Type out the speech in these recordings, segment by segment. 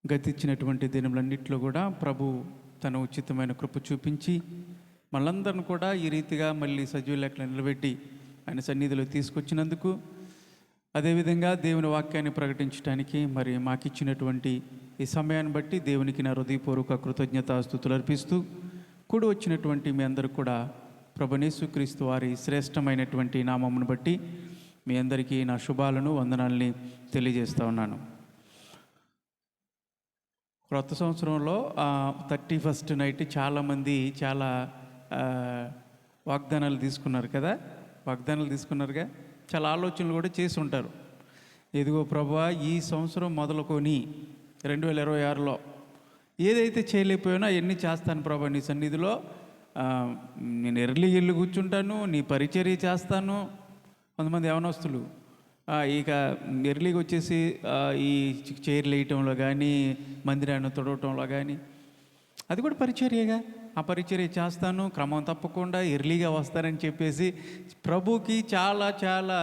గతించినటువంటి దినములన్నింటిలో కూడా ప్రభు తన ఉచితమైన కృప చూపించి మనందరిని కూడా ఈ రీతిగా మళ్ళీ సజీవ లెక్కలు నిలబెట్టి ఆయన సన్నిధిలో తీసుకొచ్చినందుకు, అదేవిధంగా దేవుని వాక్యాన్ని ప్రకటించడానికి మరి మాకిచ్చినటువంటి ఈ సమయాన్ని బట్టి దేవునికి నా హృదయపూర్వక కృతజ్ఞతాస్తుతులు అర్పిస్తూ, కూడి వచ్చినటువంటి మీ అందరూ కూడా ప్రభువైన యేసుక్రీస్తు వారి శ్రేష్టమైనటువంటి నామమును బట్టి మీ అందరికీ నా శుభాలను వందనాలని తెలియజేస్తూ ఉన్నాను. క్రొత్త సంవత్సరంలో 31st నైట్ చాలామంది చాలా వాగ్దానాలు తీసుకున్నారు తీసుకున్నారుగా, చాలా ఆలోచనలు కూడా చేసి ఉంటారు. ఇదిగో ప్రభువా, ఈ సంవత్సరం మొదలుకొని 2026లో ఏదైతే చేయలేకపోయినా అవన్నీ చేస్తాను ప్రభా, నీ సన్నిధిలో నేను ఎర్లీ ఇల్లు కూర్చుంటాను, నీ పరిచర్య చేస్తాను. కొంతమంది యవనస్తులు ఇక ఎర్లీగా వచ్చేసి ఈ చైర్లు వేయటంలో కానీ, మందిరాన్ని తొడవటంలో కానీ, అది కూడా పరిచర్యగా. ఆ పరిచర్య చేస్తాను, క్రమం తప్పకుండా ఎర్లీగా వస్తారని చెప్పేసి ప్రభుకి చాలా చాలా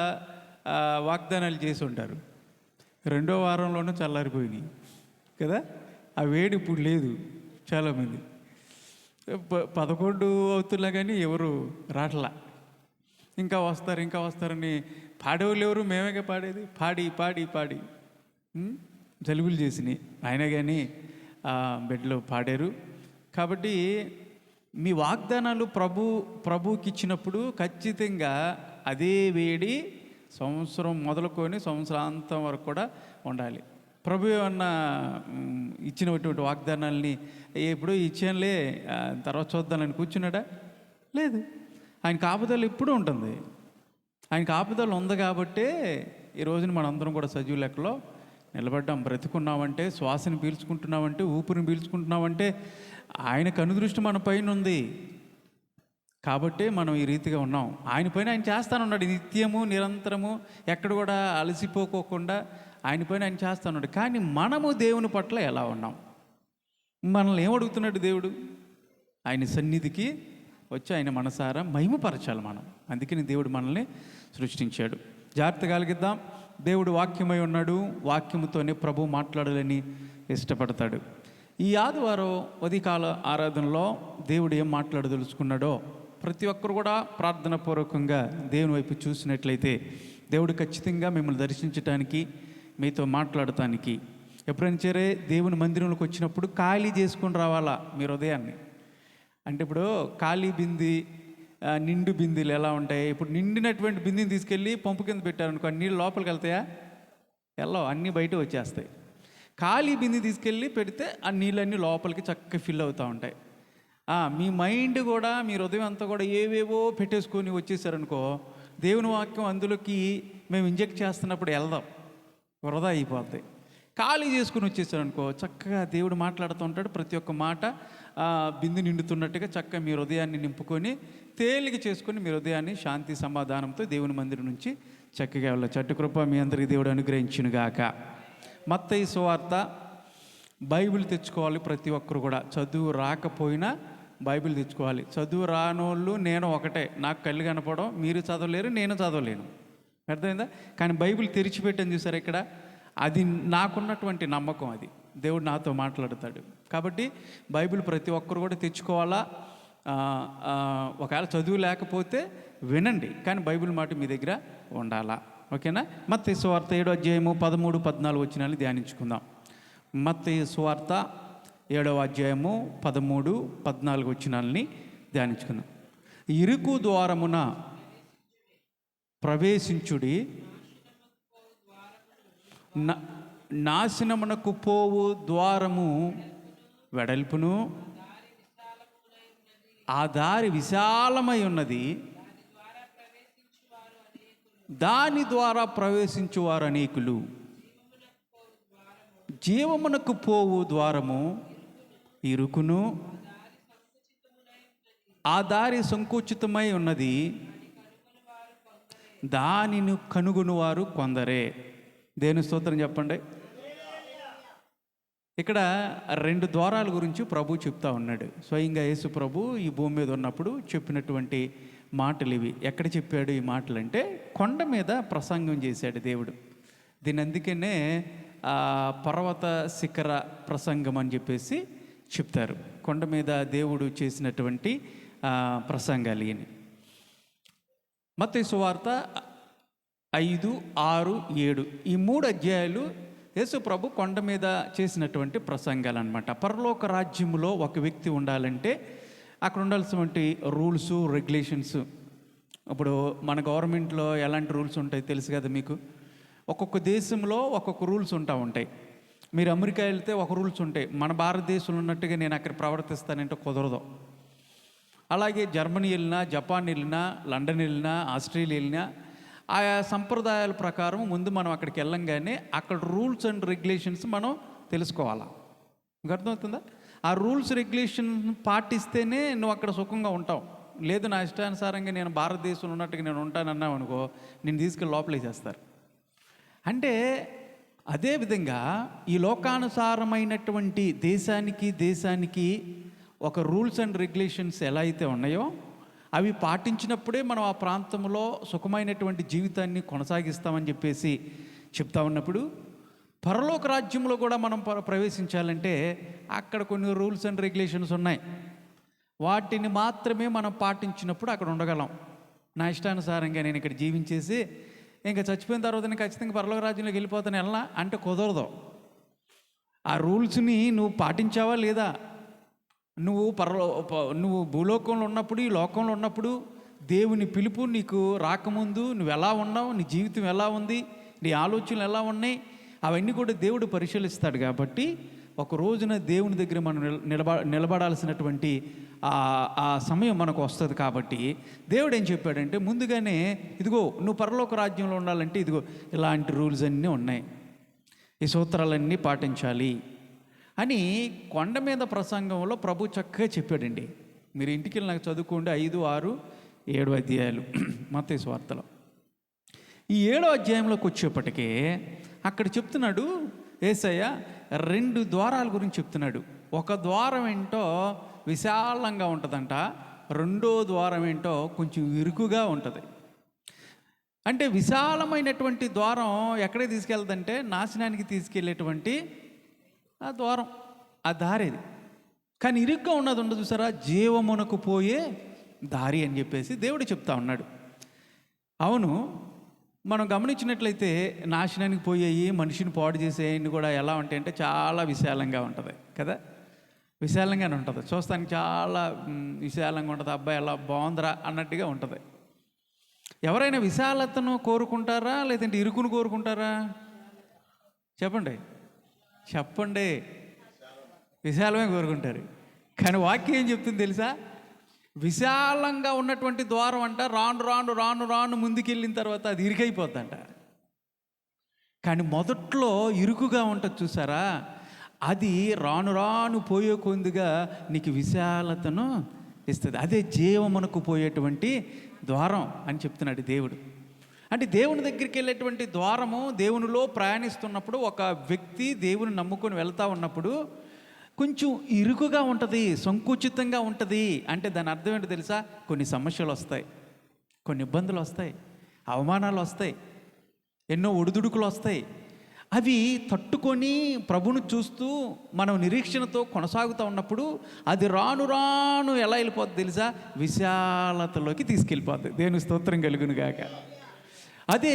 వాగ్దానాలు చేసి ఉంటారు. 2వ వారంలోనూ చల్లారిపోయినాయి కదా. ఆ వేడి ఇప్పుడు లేదు. చాలామంది 11 అవుతున్నా కానీ ఎవరు రాట్లా. ఇంకా వస్తారని పాడేవాళ్ళు ఎవరు? మేమేగా పాడేది. పాడి జలుబులు చేసినాయి, అయినా కానీ బెడ్లో పాడారు. కాబట్టి మీ వాగ్దానాలు ప్రభుకి ఇచ్చినప్పుడు ఖచ్చితంగా అదే వేడి సంవత్సరం మొదలుకొని సంవత్సరాంతం వరకు కూడా ఉండాలి. ప్రభు ఏమన్నా ఇచ్చినటువంటి వాగ్దానాలని ఎప్పుడూ ఇచ్చానులే తర్వాత చూద్దానని కూర్చున్నాడా? లేదు. ఆయన కాపుదల ఎప్పుడూ ఉంటుంది. ఆయన కాపుదల ఉంది కాబట్టే ఈ రోజున మనందరం కూడా సజీవ లెక్కలో నిలబడ్డాం. బ్రతుకున్నామంటే, శ్వాసను పీల్చుకుంటున్నామంటే, ఊపిరిని పీల్చుకుంటున్నామంటే ఆయన కనుదృష్టి మన పైన ఉంది కాబట్టే మనం ఈ రీతిగా ఉన్నాం. ఆయన పైన ఆయన చేస్తానున్నాడు నిత్యము నిరంతరము, ఎక్కడ కూడా అలసిపోకోకుండా ఆయన పైన ఆయన చేస్తానున్నాడు. కానీ మనము దేవుని పట్ల ఎలా ఉన్నాం? మనల్ని ఏమడుగుతున్నాడు దేవుడు? ఆయన సన్నిధికి వచ్చి ఆయన మనసారా మహిమపరచాలి మనం. అందుకని దేవుడు మనల్ని సృష్టించాడు. జాగ్రత్తగా ఆలకిద్దాం. దేవుడు వాక్యమై ఉన్నాడు. వాక్యముతోనే ప్రభు మాట్లాడాలని ఇష్టపడతాడు. ఈ ఆదివారం ఉదయకాల ఆరాధనలో దేవుడు ఏం మాట్లాడదలుచుకున్నాడో ప్రతి ఒక్కరు కూడా ప్రార్థనాపూర్వకంగా దేవుని వైపు చూసినట్లయితే దేవుడు ఖచ్చితంగా మిమ్మల్ని దర్శించడానికి, మీతో మాట్లాడటానికి. ఎప్పుడైనా సరే దేవుని మందిరంలోకి వచ్చినప్పుడు ఖాళీ చేసుకొని రావాలా మీరు ఉదయాన్ని. అంటే ఇప్పుడు ఖాళీ బింది, నిండు బిందీలు ఎలా ఉంటాయి? ఇప్పుడు నిండినటువంటి బిందీని తీసుకెళ్ళి పంపు కింద పెట్టారనుకో, నీళ్ళు లోపలికి వెళ్తాయా? వెళ్ళవు, అన్నీ బయట వచ్చేస్తాయి. ఖాళీ బింది తీసుకెళ్ళి పెడితే ఆ నీళ్ళన్నీ లోపలికి చక్కగా ఫిల్ అవుతూ ఉంటాయి. మీ మైండ్ కూడా, మీ హృదయం అంతా కూడా ఏవేవో పెట్టేసుకొని వచ్చేసారనుకో, దేవుని వాక్యం అందులోకి మేము ఇంజెక్ట్ చేస్తున్నప్పుడు వెళ్దాం, వృధా అయిపోద్ది. ఖాళీ చేసుకుని వచ్చేసారనుకో, చక్కగా దేవుడు మాట్లాడుతూ ఉంటాడు. ప్రతి ఒక్క మాట బిందు నిండుతున్నట్టుగా చక్కగా మీ హృదయాన్ని నింపుకొని తేలిక చేసుకొని మీ హృదయాన్ని శాంతి సమాధానంతో దేవుని మందిరం నుంచి చక్కగా వెళ్ళచ్చు. అటు కృప మీ అందరికీ దేవుడు అనుగ్రహించునుగాక. మత్తయి సువార్త. బైబిల్ తెచ్చుకోవాలి ప్రతి ఒక్కరు కూడా. చదువు రాకపోయినా బైబిల్ తెచ్చుకోవాలి. చదువు రానోళ్ళు నేను ఒకటే, నాకు కళ్ళు కనపడం, మీరు చదవలేరు, నేను చదవలేను. అర్థమైందా? కానీ బైబిల్ తెరిచిపెట్టని చూసారు ఇక్కడ. అది నాకున్నటువంటి నమ్మకం. అది దేవుడు నాతో మాట్లాడతాడు కాబట్టి బైబిల్ ప్రతి ఒక్కరు కూడా తెచ్చుకోవాలా. ఒకవేళ చదువు లేకపోతే వినండి, కానీ బైబిల్ మాట మీ దగ్గర ఉండాలా. ఓకేనా? మత్తయి సువార్త 7వ అధ్యాయము 13, 14 వచనాలు ధ్యానించుకుందాం. మత్తయి సువార్త 7వ అధ్యాయము 13, 14 వచనాలని ధ్యానించుకుందాం. ఇరుకు ద్వారమున ప్రవేశించుడి, నాశనమునకు పోవు ద్వారము వెడల్పును, ఆ దారి విశాలమై ఉన్నది, దాని ద్వారా ప్రవేశించువారు అనేకులు. జీవమునకు పోవు ద్వారము ఇరుకును, ఆ దారి సంకుచితమై ఉన్నది, దానిని కనుగొనువారు కొందరే. దేవుని స్తోత్రం చెప్పండి. ఇక్కడ 2 ద్వారాల గురించి ప్రభు చెప్తా ఉన్నాడు. స్వయంగా యేసు ప్రభు ఈ భూమి మీద ఉన్నప్పుడు చెప్పినటువంటి మాటలు ఇవి. ఎక్కడ చెప్పాడు ఈ మాటలు అంటే కొండ మీద ప్రసంగం చేశాడు దేవుడు. దీని అందుకనే పర్వత శిఖర ప్రసంగం అని చెప్పేసి చెప్తారు. కొండ మీద దేవుడు చేసినటువంటి ప్రసంగాలు ఇవి. మత్తయి సువార్త 5, 6, 7 ఈ 3 అధ్యాయాలు యేసు ప్రభు కొండ మీద చేసినటువంటి ప్రసంగాలు అనమాట. పరలోక రాజ్యములో ఒక వ్యక్తి ఉండాలంటే అక్కడ ఉండాల్సినటువంటి రూల్స్, రెగ్యులేషన్స్. ఇప్పుడు మన గవర్నమెంట్లో ఎలాంటి రూల్స్ ఉంటాయి తెలుసు కదా మీకు. ఒక్కొక్క దేశంలో ఒక్కొక్క రూల్స్ ఉంటాయి. మీరు అమెరికా వెళ్తే ఒక రూల్స్ ఉంటాయి. మన భారతదేశంలో ఉన్నట్టుగా నేను అక్కడ ప్రవర్తిస్తానంటే కుదరదు. అలాగే జర్మనీ వెళ్ళినా, జపాన్ వెళ్ళినా, లండన్ వెళ్ళినా, ఆస్ట్రేలియా వెళ్ళినా ఆయా సంప్రదాయాల ప్రకారం ముందు మనం అక్కడికి వెళ్ళంగానే అక్కడ రూల్స్ అండ్ రెగ్యులేషన్స్ మనం తెలుసుకోవాలా. అర్థమవుతుందా? ఆ రూల్స్ రెగ్యులేషన్ పాటిస్తేనే నువ్వు అక్కడ సుఖంగా ఉంటావు. లేదు నా ఇష్టానుసారంగా నేను భారతదేశంలో ఉన్నట్టుగా నేను ఉంటానన్నావు అనుకో, నేను తీసుకెళ్ళి లోపలేసేస్తారు. అంటే అదేవిధంగా ఈ లోకానుసారమైనటువంటి దేశానికి ఒక రూల్స్ అండ్ రెగ్యులేషన్స్ ఎలా అయితే ఉన్నాయో అవి పాటించినప్పుడే మనం ఆ ప్రాంతంలో సుఖమైనటువంటి జీవితాన్ని కొనసాగిస్తామని చెప్పేసి చెప్తా ఉన్నప్పుడు, పరలోక రాజ్యంలో కూడా మనం ప్రవేశించాలంటే అక్కడ కొన్ని రూల్స్ అండ్ రెగ్యులేషన్స్ ఉన్నాయి. వాటిని మాత్రమే మనం పాటించినప్పుడు అక్కడ ఉండగలం. నా ఇష్టానుసారంగా నేను ఇక్కడ జీవించేసి ఇంకా చచ్చిపోయిన తర్వాత నేను ఖచ్చితంగా పరలోక రాజ్యంలోకి వెళ్ళిపోతాను వెళ్ళా అంటే కుదరదు. ఆ రూల్స్ని నువ్వు పాటించావా లేదా? నువ్వు భూలోకంలో ఉన్నప్పుడు, ఈ లోకంలో ఉన్నప్పుడు దేవుని పిలుపు నీకు రాకముందు నువ్వు ఎలా ఉన్నావు, నీ జీవితం ఎలా ఉంది, నీ ఆలోచనలు ఎలా ఉన్నాయి, అవన్నీ కూడా దేవుడు పరిశీలిస్తాడు. కాబట్టి ఒక రోజున దేవుని దగ్గర మనం నిలబడాల్సినటువంటి ఆ సమయం మనకు వస్తుంది. కాబట్టి దేవుడు ఏం చెప్పాడంటే ముందుగానే ఇదిగో నువ్వు పరలోక రాజ్యంలో ఉండాలంటే ఇదిగో ఇలాంటి రూల్స్ అన్నీ ఉన్నాయి, ఈ సూత్రాలన్నీ పాటించాలి అని కొండ మీద ప్రసంగంలో ప్రభు చక్కగా చెప్పాడండి. మీరు ఇంటికి వెళ్ళి నాకు చదువుకోండి 5, 6, 7 అధ్యాయాలు మత్తయి సువార్తలో. ఈ 7వ అధ్యాయంలోకి వచ్చేప్పటికే అక్కడ చెప్తున్నాడు యేసయ్య 2 ద్వారాల గురించి చెప్తున్నాడు. ఒక ద్వారం ఏంటో విశాలంగా ఉంటుందంట, రెండో ద్వారం ఏంటో కొంచెం ఇరుకుగా ఉంటుంది. అంటే విశాలమైనటువంటి ద్వారం ఎక్కడికి తీసుకెళ్తుందంటే నాశనానికి తీసుకెళ్ళేటువంటి ఆ ద్వారం, ఆ దారేది. కానీ ఇరుగ్గా ఉన్నది ఉండదు చూసారా, జీవమునకు పోయే దారి అని చెప్పేసి దేవుడు చెప్తా ఉన్నాడు. అవును, మనం గమనించినట్లయితే నాశనానికి పోయేవి, మనిషిని పాడు చేసేవి కూడా ఎలా ఉంటాయంటే చాలా విశాలంగా ఉంటుంది కదా. విశాలంగానే ఉంటుంది, చూస్తానికి చాలా విశాలంగా ఉంటుంది. అబ్బాయి ఎలా బాగుందిరా అన్నట్టుగా ఉంటుంది. ఎవరైనా విశాలతను కోరుకుంటారా లేదంటే ఇరుకును కోరుకుంటారా? చెప్పండి. విశాలమే కోరుకుంటారు. కానీ వాక్యం ఏం చెప్తుంది తెలుసా? విశాలంగా ఉన్నటువంటి ద్వారం అంట రాను ముందుకెళ్ళిన తర్వాత అది ఇరుకైపోద్దంట. కానీ మొదట్లో ఇరుకుగా ఉంటుంది చూసారా, అది రాను పోయే కొద్దిగా నీకు విశాలతను ఇస్తుంది. అదే జీవమునకు పోయేటువంటి ద్వారం అని చెప్తున్నాడు దేవుడు. అంటే దేవుని దగ్గరికి వెళ్ళేటువంటి ద్వారము, దేవునిలో ప్రయాణిస్తున్నప్పుడు ఒక వ్యక్తి దేవుని నమ్ముకొని వెళ్తూ ఉన్నప్పుడు కొంచెం ఇరుకుగా ఉంటుంది, సంకుచితంగా ఉంటుంది. అంటే దాని అర్థం ఏంటో తెలుసా? కొన్ని సమస్యలు వస్తాయి, కొన్ని ఇబ్బందులు వస్తాయి, అవమానాలు వస్తాయి, ఎన్నో ఒడిదుడుకులు వస్తాయి. అవి తట్టుకొని ప్రభును చూస్తూ మనం నిరీక్షణతో కొనసాగుతూ ఉన్నప్పుడు అది రాను ఎలా వెళ్ళిపోద్ది తెలుసా? విశాలతలోకి తీసుకెళ్ళిపోద్ది. దేవుని స్తోత్రం కలుగును గాక. అదే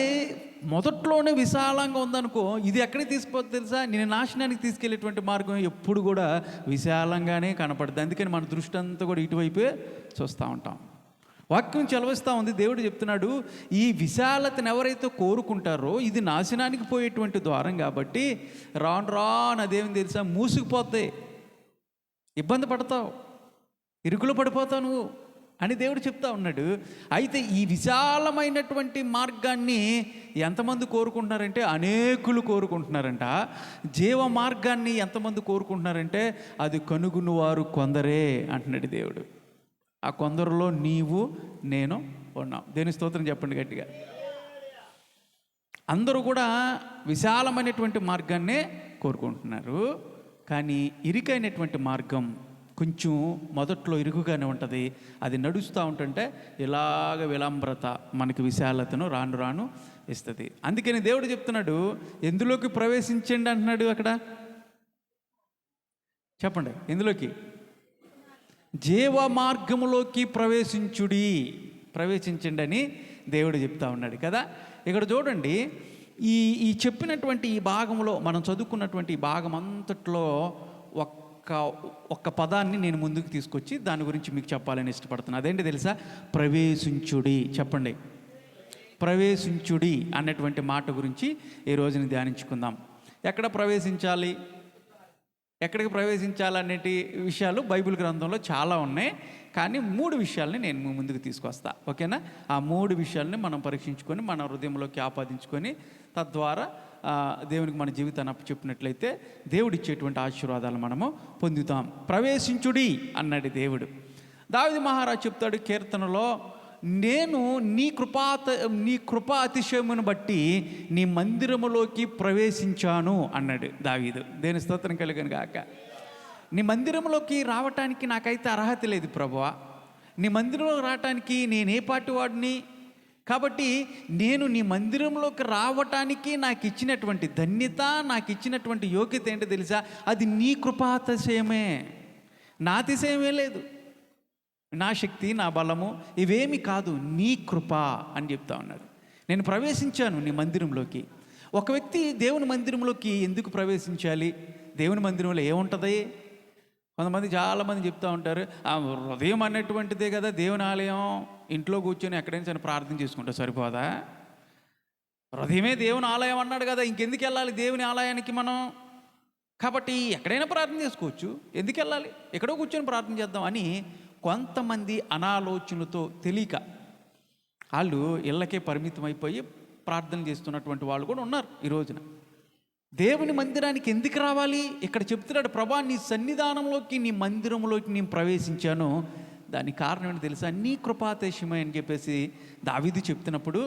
మొదట్లోనే విశాలంగా ఉందనుకో, ఇది ఎక్కడికి తీసుకుపోతుంది తెలుసా? నేను నాశనానికి తీసుకెళ్ళేటువంటి మార్గం ఎప్పుడు కూడా విశాలంగానే కనపడుతుంది. అందుకని మన దృష్టి అంతా కూడా ఇటువైపే చూస్తూ ఉంటాం. వాక్యం చెలవిస్తూ ఉంది, దేవుడు చెప్తున్నాడు ఈ విశాలతను ఎవరైతే కోరుకుంటారో ఇది నాశనానికి పోయేటువంటి ద్వారం. కాబట్టి రాను అదేమి తెలుసా? మూసుకుపోతాయి, ఇబ్బంది పడతావు, ఇరుకులు పడిపోతావు నువ్వు అని దేవుడు చెప్తా ఉన్నాడు. అయితే ఈ విశాలమైనటువంటి మార్గాన్ని ఎంతమంది కోరుకుంటున్నారంటే అనేకులు కోరుకుంటున్నారంట. జీవ మార్గాన్ని ఎంతమంది కోరుకుంటున్నారంటే అది కనుగొని వారు కొందరే అంటున్నాడు దేవుడు. ఆ కొందరిలో నీవు నేను ఉన్నాం. దేని స్తోత్రం చెప్పండి గట్టిగా. అందరూ కూడా విశాలమైనటువంటి మార్గాన్నే కోరుకుంటున్నారు, కానీ ఇరుకైనటువంటి మార్గం కొంచెం మొదట్లో ఇరుగుగానే ఉంటుంది, అది నడుస్తూ ఉంటుంటే ఇలాగ విలంబ్రత మనకి విశాలతను రాను రాను ఇస్తుంది. అందుకని దేవుడు చెప్తున్నాడు, ఎందులోకి ప్రవేశించండి అంటున్నాడు అక్కడ. చెప్పండి, ఎందులోకి? జీవ మార్గములోకి ప్రవేశించండి అని దేవుడు చెప్తా ఉన్నాడు కదా. ఇక్కడ చూడండి, ఈ చెప్పినటువంటి ఈ భాగంలో మనం చదువుకున్నటువంటి ఈ భాగం అంతట్లో ఒక్క పదాన్ని నేను ముందుకు తీసుకొచ్చి దాని గురించి మీకు చెప్పాలని ఇష్టపడుతున్నాను. అదేంటి తెలుసా? ప్రవేశించుడి. చెప్పండి, ప్రవేశించుడి అన్నటువంటి మాట గురించి ఈ రోజుని ధ్యానించుకుందాం. ఎక్కడ ప్రవేశించాలి, ఎక్కడికి ప్రవేశించాలనేటి విషయాలు బైబిల్ గ్రంథంలో చాలా ఉన్నాయి. కానీ 3 విషయాల్ని నేను ముందుకు తీసుకొస్తా, ఓకేనా? ఆ 3 విషయాల్ని మనం పరీక్షించుకొని మన హృదయంలోకి ఆపాదించుకొని తద్వారా దేవునికి మన జీవితాన్ని అప్పచెప్పినట్లయితే దేవుడిచ్చేటువంటి ఆశీర్వాదాలు మనము పొందుతాం. ప్రవేశించుడి అన్నాడు దేవుడు. దావీదు మహారాజు చెప్తాడు కీర్తనలో, నేను నీ కృపా అతిశయమును బట్టి నీ మందిరములోకి ప్రవేశించాను అన్నాడు దావీదు. దేని స్తోత్రం కలుగును గాక. నీ మందిరంలోకి రావటానికి నాకైతే అర్హత లేదు ప్రభువా, నీ మందిరంలోకి రావటానికి నేనే పాటి వాడిని, కాబట్టి నేను నీ మందిరంలోకి రావటానికి నాకు ఇచ్చినటువంటి ధన్యత, నాకు ఇచ్చినటువంటి యోగ్యత ఏంటో తెలుసా? అది నీ కృపాతిశయమే, నా అతిశయమే లేదు, నా శక్తి నా బలము ఇవేమి కాదు, నీ కృప అని చెప్తా ఉన్నాడు. నేను ప్రవేశించాను నీ మందిరంలోకి. ఒక వ్యక్తి దేవుని మందిరంలోకి ఎందుకు ప్రవేశించాలి? దేవుని మందిరంలో ఏముంటుంది? కొంతమంది చాలామంది చెప్తూ ఉంటారు, హృదయం అన్నటువంటిదే కదా దేవుని ఆలయం, ఇంట్లో కూర్చొని ఎక్కడైనా సరే ప్రార్థన చేసుకుంటే సరిపోదా? హృదయమే దేవుని ఆలయం అన్నాడు కదా, ఇంకెందుకు వెళ్ళాలి దేవుని ఆలయానికి మనం? కాబట్టి ఎక్కడైనా ప్రార్థన చేసుకోవచ్చు, ఎందుకు వెళ్ళాలి, ఎక్కడో కూర్చొని ప్రార్థన చేద్దాం అని కొంతమంది అనాలోచనలతో తెలియక వాళ్ళు ఇళ్ళకే పరిమితం అయిపోయి ప్రార్థన చేస్తున్నటువంటి వాళ్ళు కూడా ఉన్నారు ఈ రోజున. దేవుని మందిరానికి ఎందుకు రావాలి? ఇక్కడ చెప్తున్నాడు, ప్రభా నీ సన్నిధానంలోకి నీ మందిరంలోకి నేను ప్రవేశించాను, దానికి కారణం ఏంటి తెలుసా? నీ కృపాతిశయమే అని చెప్పేసి దావీదు చెప్తున్నప్పుడు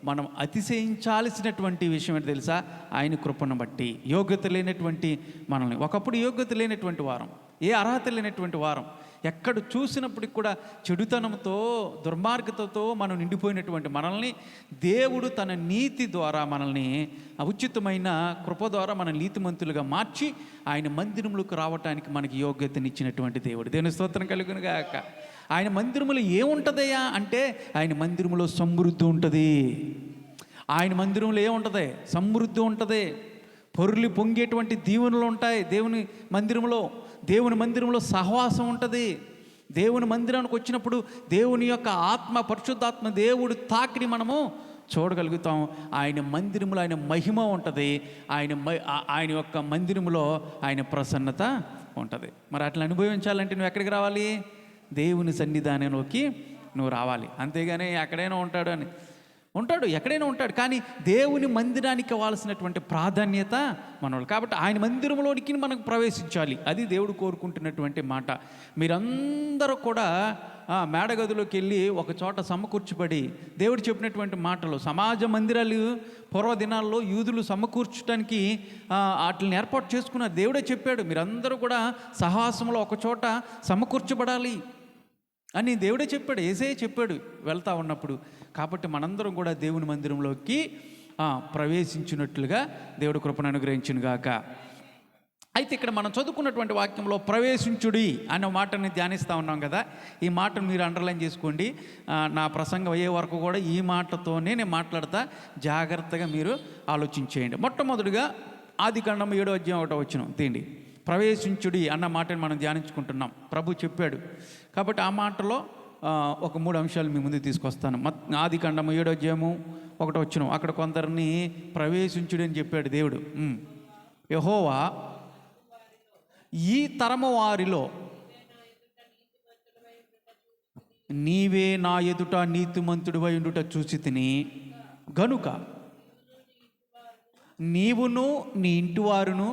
మనం అతిశయించాల్సినటువంటి విషయం ఏంటి తెలుసా? ఆయన కృపను బట్టి. యోగ్యత లేనటువంటి మనల్ని, ఒకప్పుడు యోగ్యత లేనటువంటి వారం, ఏ అర్హత లేనటువంటి వారం, ఎక్కడ చూసినప్పటికి కూడా చెడుతనంతో దుర్మార్గతతో మనం నిండిపోయినటువంటి మనల్ని దేవుడు తన నీతి ద్వారా మనల్ని ఉచితమైన కృప ద్వారా మన నీతిమంతులుగా మార్చి ఆయన మందిరంలోకి రావటానికి మనకి యోగ్యతనిచ్చినటువంటి దేవుడు. దేవుని స్తోత్రం కలుగును గాక. ఆయన మందిరములో ఏముంటుందయ్యా అంటే, ఆయన మందిరములో సమృద్ధి ఉంటుంది. ఆయన మందిరంలో ఏముంటుంది? సమృద్ధి ఉంటుంది. పొర్లి పొంగేటువంటి దీవెనలు ఉంటాయి దేవుని మందిరంలో. దేవుని మందిరంలో సహవాసం ఉంటుంది. దేవుని మందిరానికి వచ్చినప్పుడు దేవుని యొక్క ఆత్మ, పరిశుద్ధాత్మ దేవుడు తాకిని మనము చూడగలుగుతాం. ఆయన మందిరంలో ఆయన మహిమ ఉంటుంది. ఆయన యొక్క మందిరంలో ఆయన ప్రసన్నత ఉంటుంది. మరి అట్లా అనుభవించాలంటే నువ్వు ఎక్కడికి రావాలి? దేవుని సన్నిధానంలోకి నువ్వు రావాలి. అంతేగాని ఎక్కడైనా ఉంటాడు ఎక్కడైనా ఉంటాడు, కానీ దేవుని మందిరానికి కావాల్సినటువంటి ప్రాధాన్యత మనవాళ్ళు. కాబట్టి ఆయన మందిరంలోనికి మనకు ప్రవేశించాలి, అది దేవుడు కోరుకుంటున్నటువంటి మాట. మీరందరూ కూడా మేడగదిలోకి వెళ్ళి ఒక చోట సమకూర్చిపడి దేవుడు చెప్పినటువంటి మాటలు, సమాజ మందిరాలు పూర్వదినాల్లో యూదులు సమకూర్చడానికి వాటిని ఏర్పాటు చేసుకున్నారు. దేవుడే చెప్పాడు, మీరందరూ కూడా సహవాసంలో ఒక చోట సమకూర్చబడాలి అని దేవుడే చెప్పాడు, యేసయ్య చెప్పాడు వెళ్తా ఉన్నప్పుడు. కాబట్టి మనందరం కూడా దేవుని మందిరంలోకి ప్రవేశించినట్లుగా దేవుడు కృపను అనుగ్రహించును గాక. అయితే ఇక్కడ మనం చదువుకున్నటువంటి వాక్యంలో ప్రవేశించుడి అనే మాటని ధ్యానిస్తూ ఉన్నాం కదా. ఈ మాటను మీరు అండర్లైన్ చేసుకోండి. నా ప్రసంగం అయ్యే వరకు కూడా ఈ మాటతోనే నేను మాట్లాడతా, జాగ్రత్తగా మీరు ఆలోచించేయండి. మొట్టమొదటిగా ఆదికాండం 7వ అధ్యాయం 1వ వచనం తీయండి. ప్రవేశించుడి అన్న మాటని మనం ధ్యానించుకుంటున్నాం. ప్రభు చెప్పాడు కాబట్టి ఆ మాటలో ఒక 3 అంశాలు మీ ముందుకు తీసుకొస్తాను. ఆదికాండం 7వ అధ్యాయము 1వ వచనం, అక్కడ కొందరిని ప్రవేశించుడి అని చెప్పాడు దేవుడు. యెహోవా ఈ తరము వారిలో నీవే నా ఎదుట నీతిమంతుడివై ఉండుట చూసి తిని గనుక నీవును నీ ఇంటివారును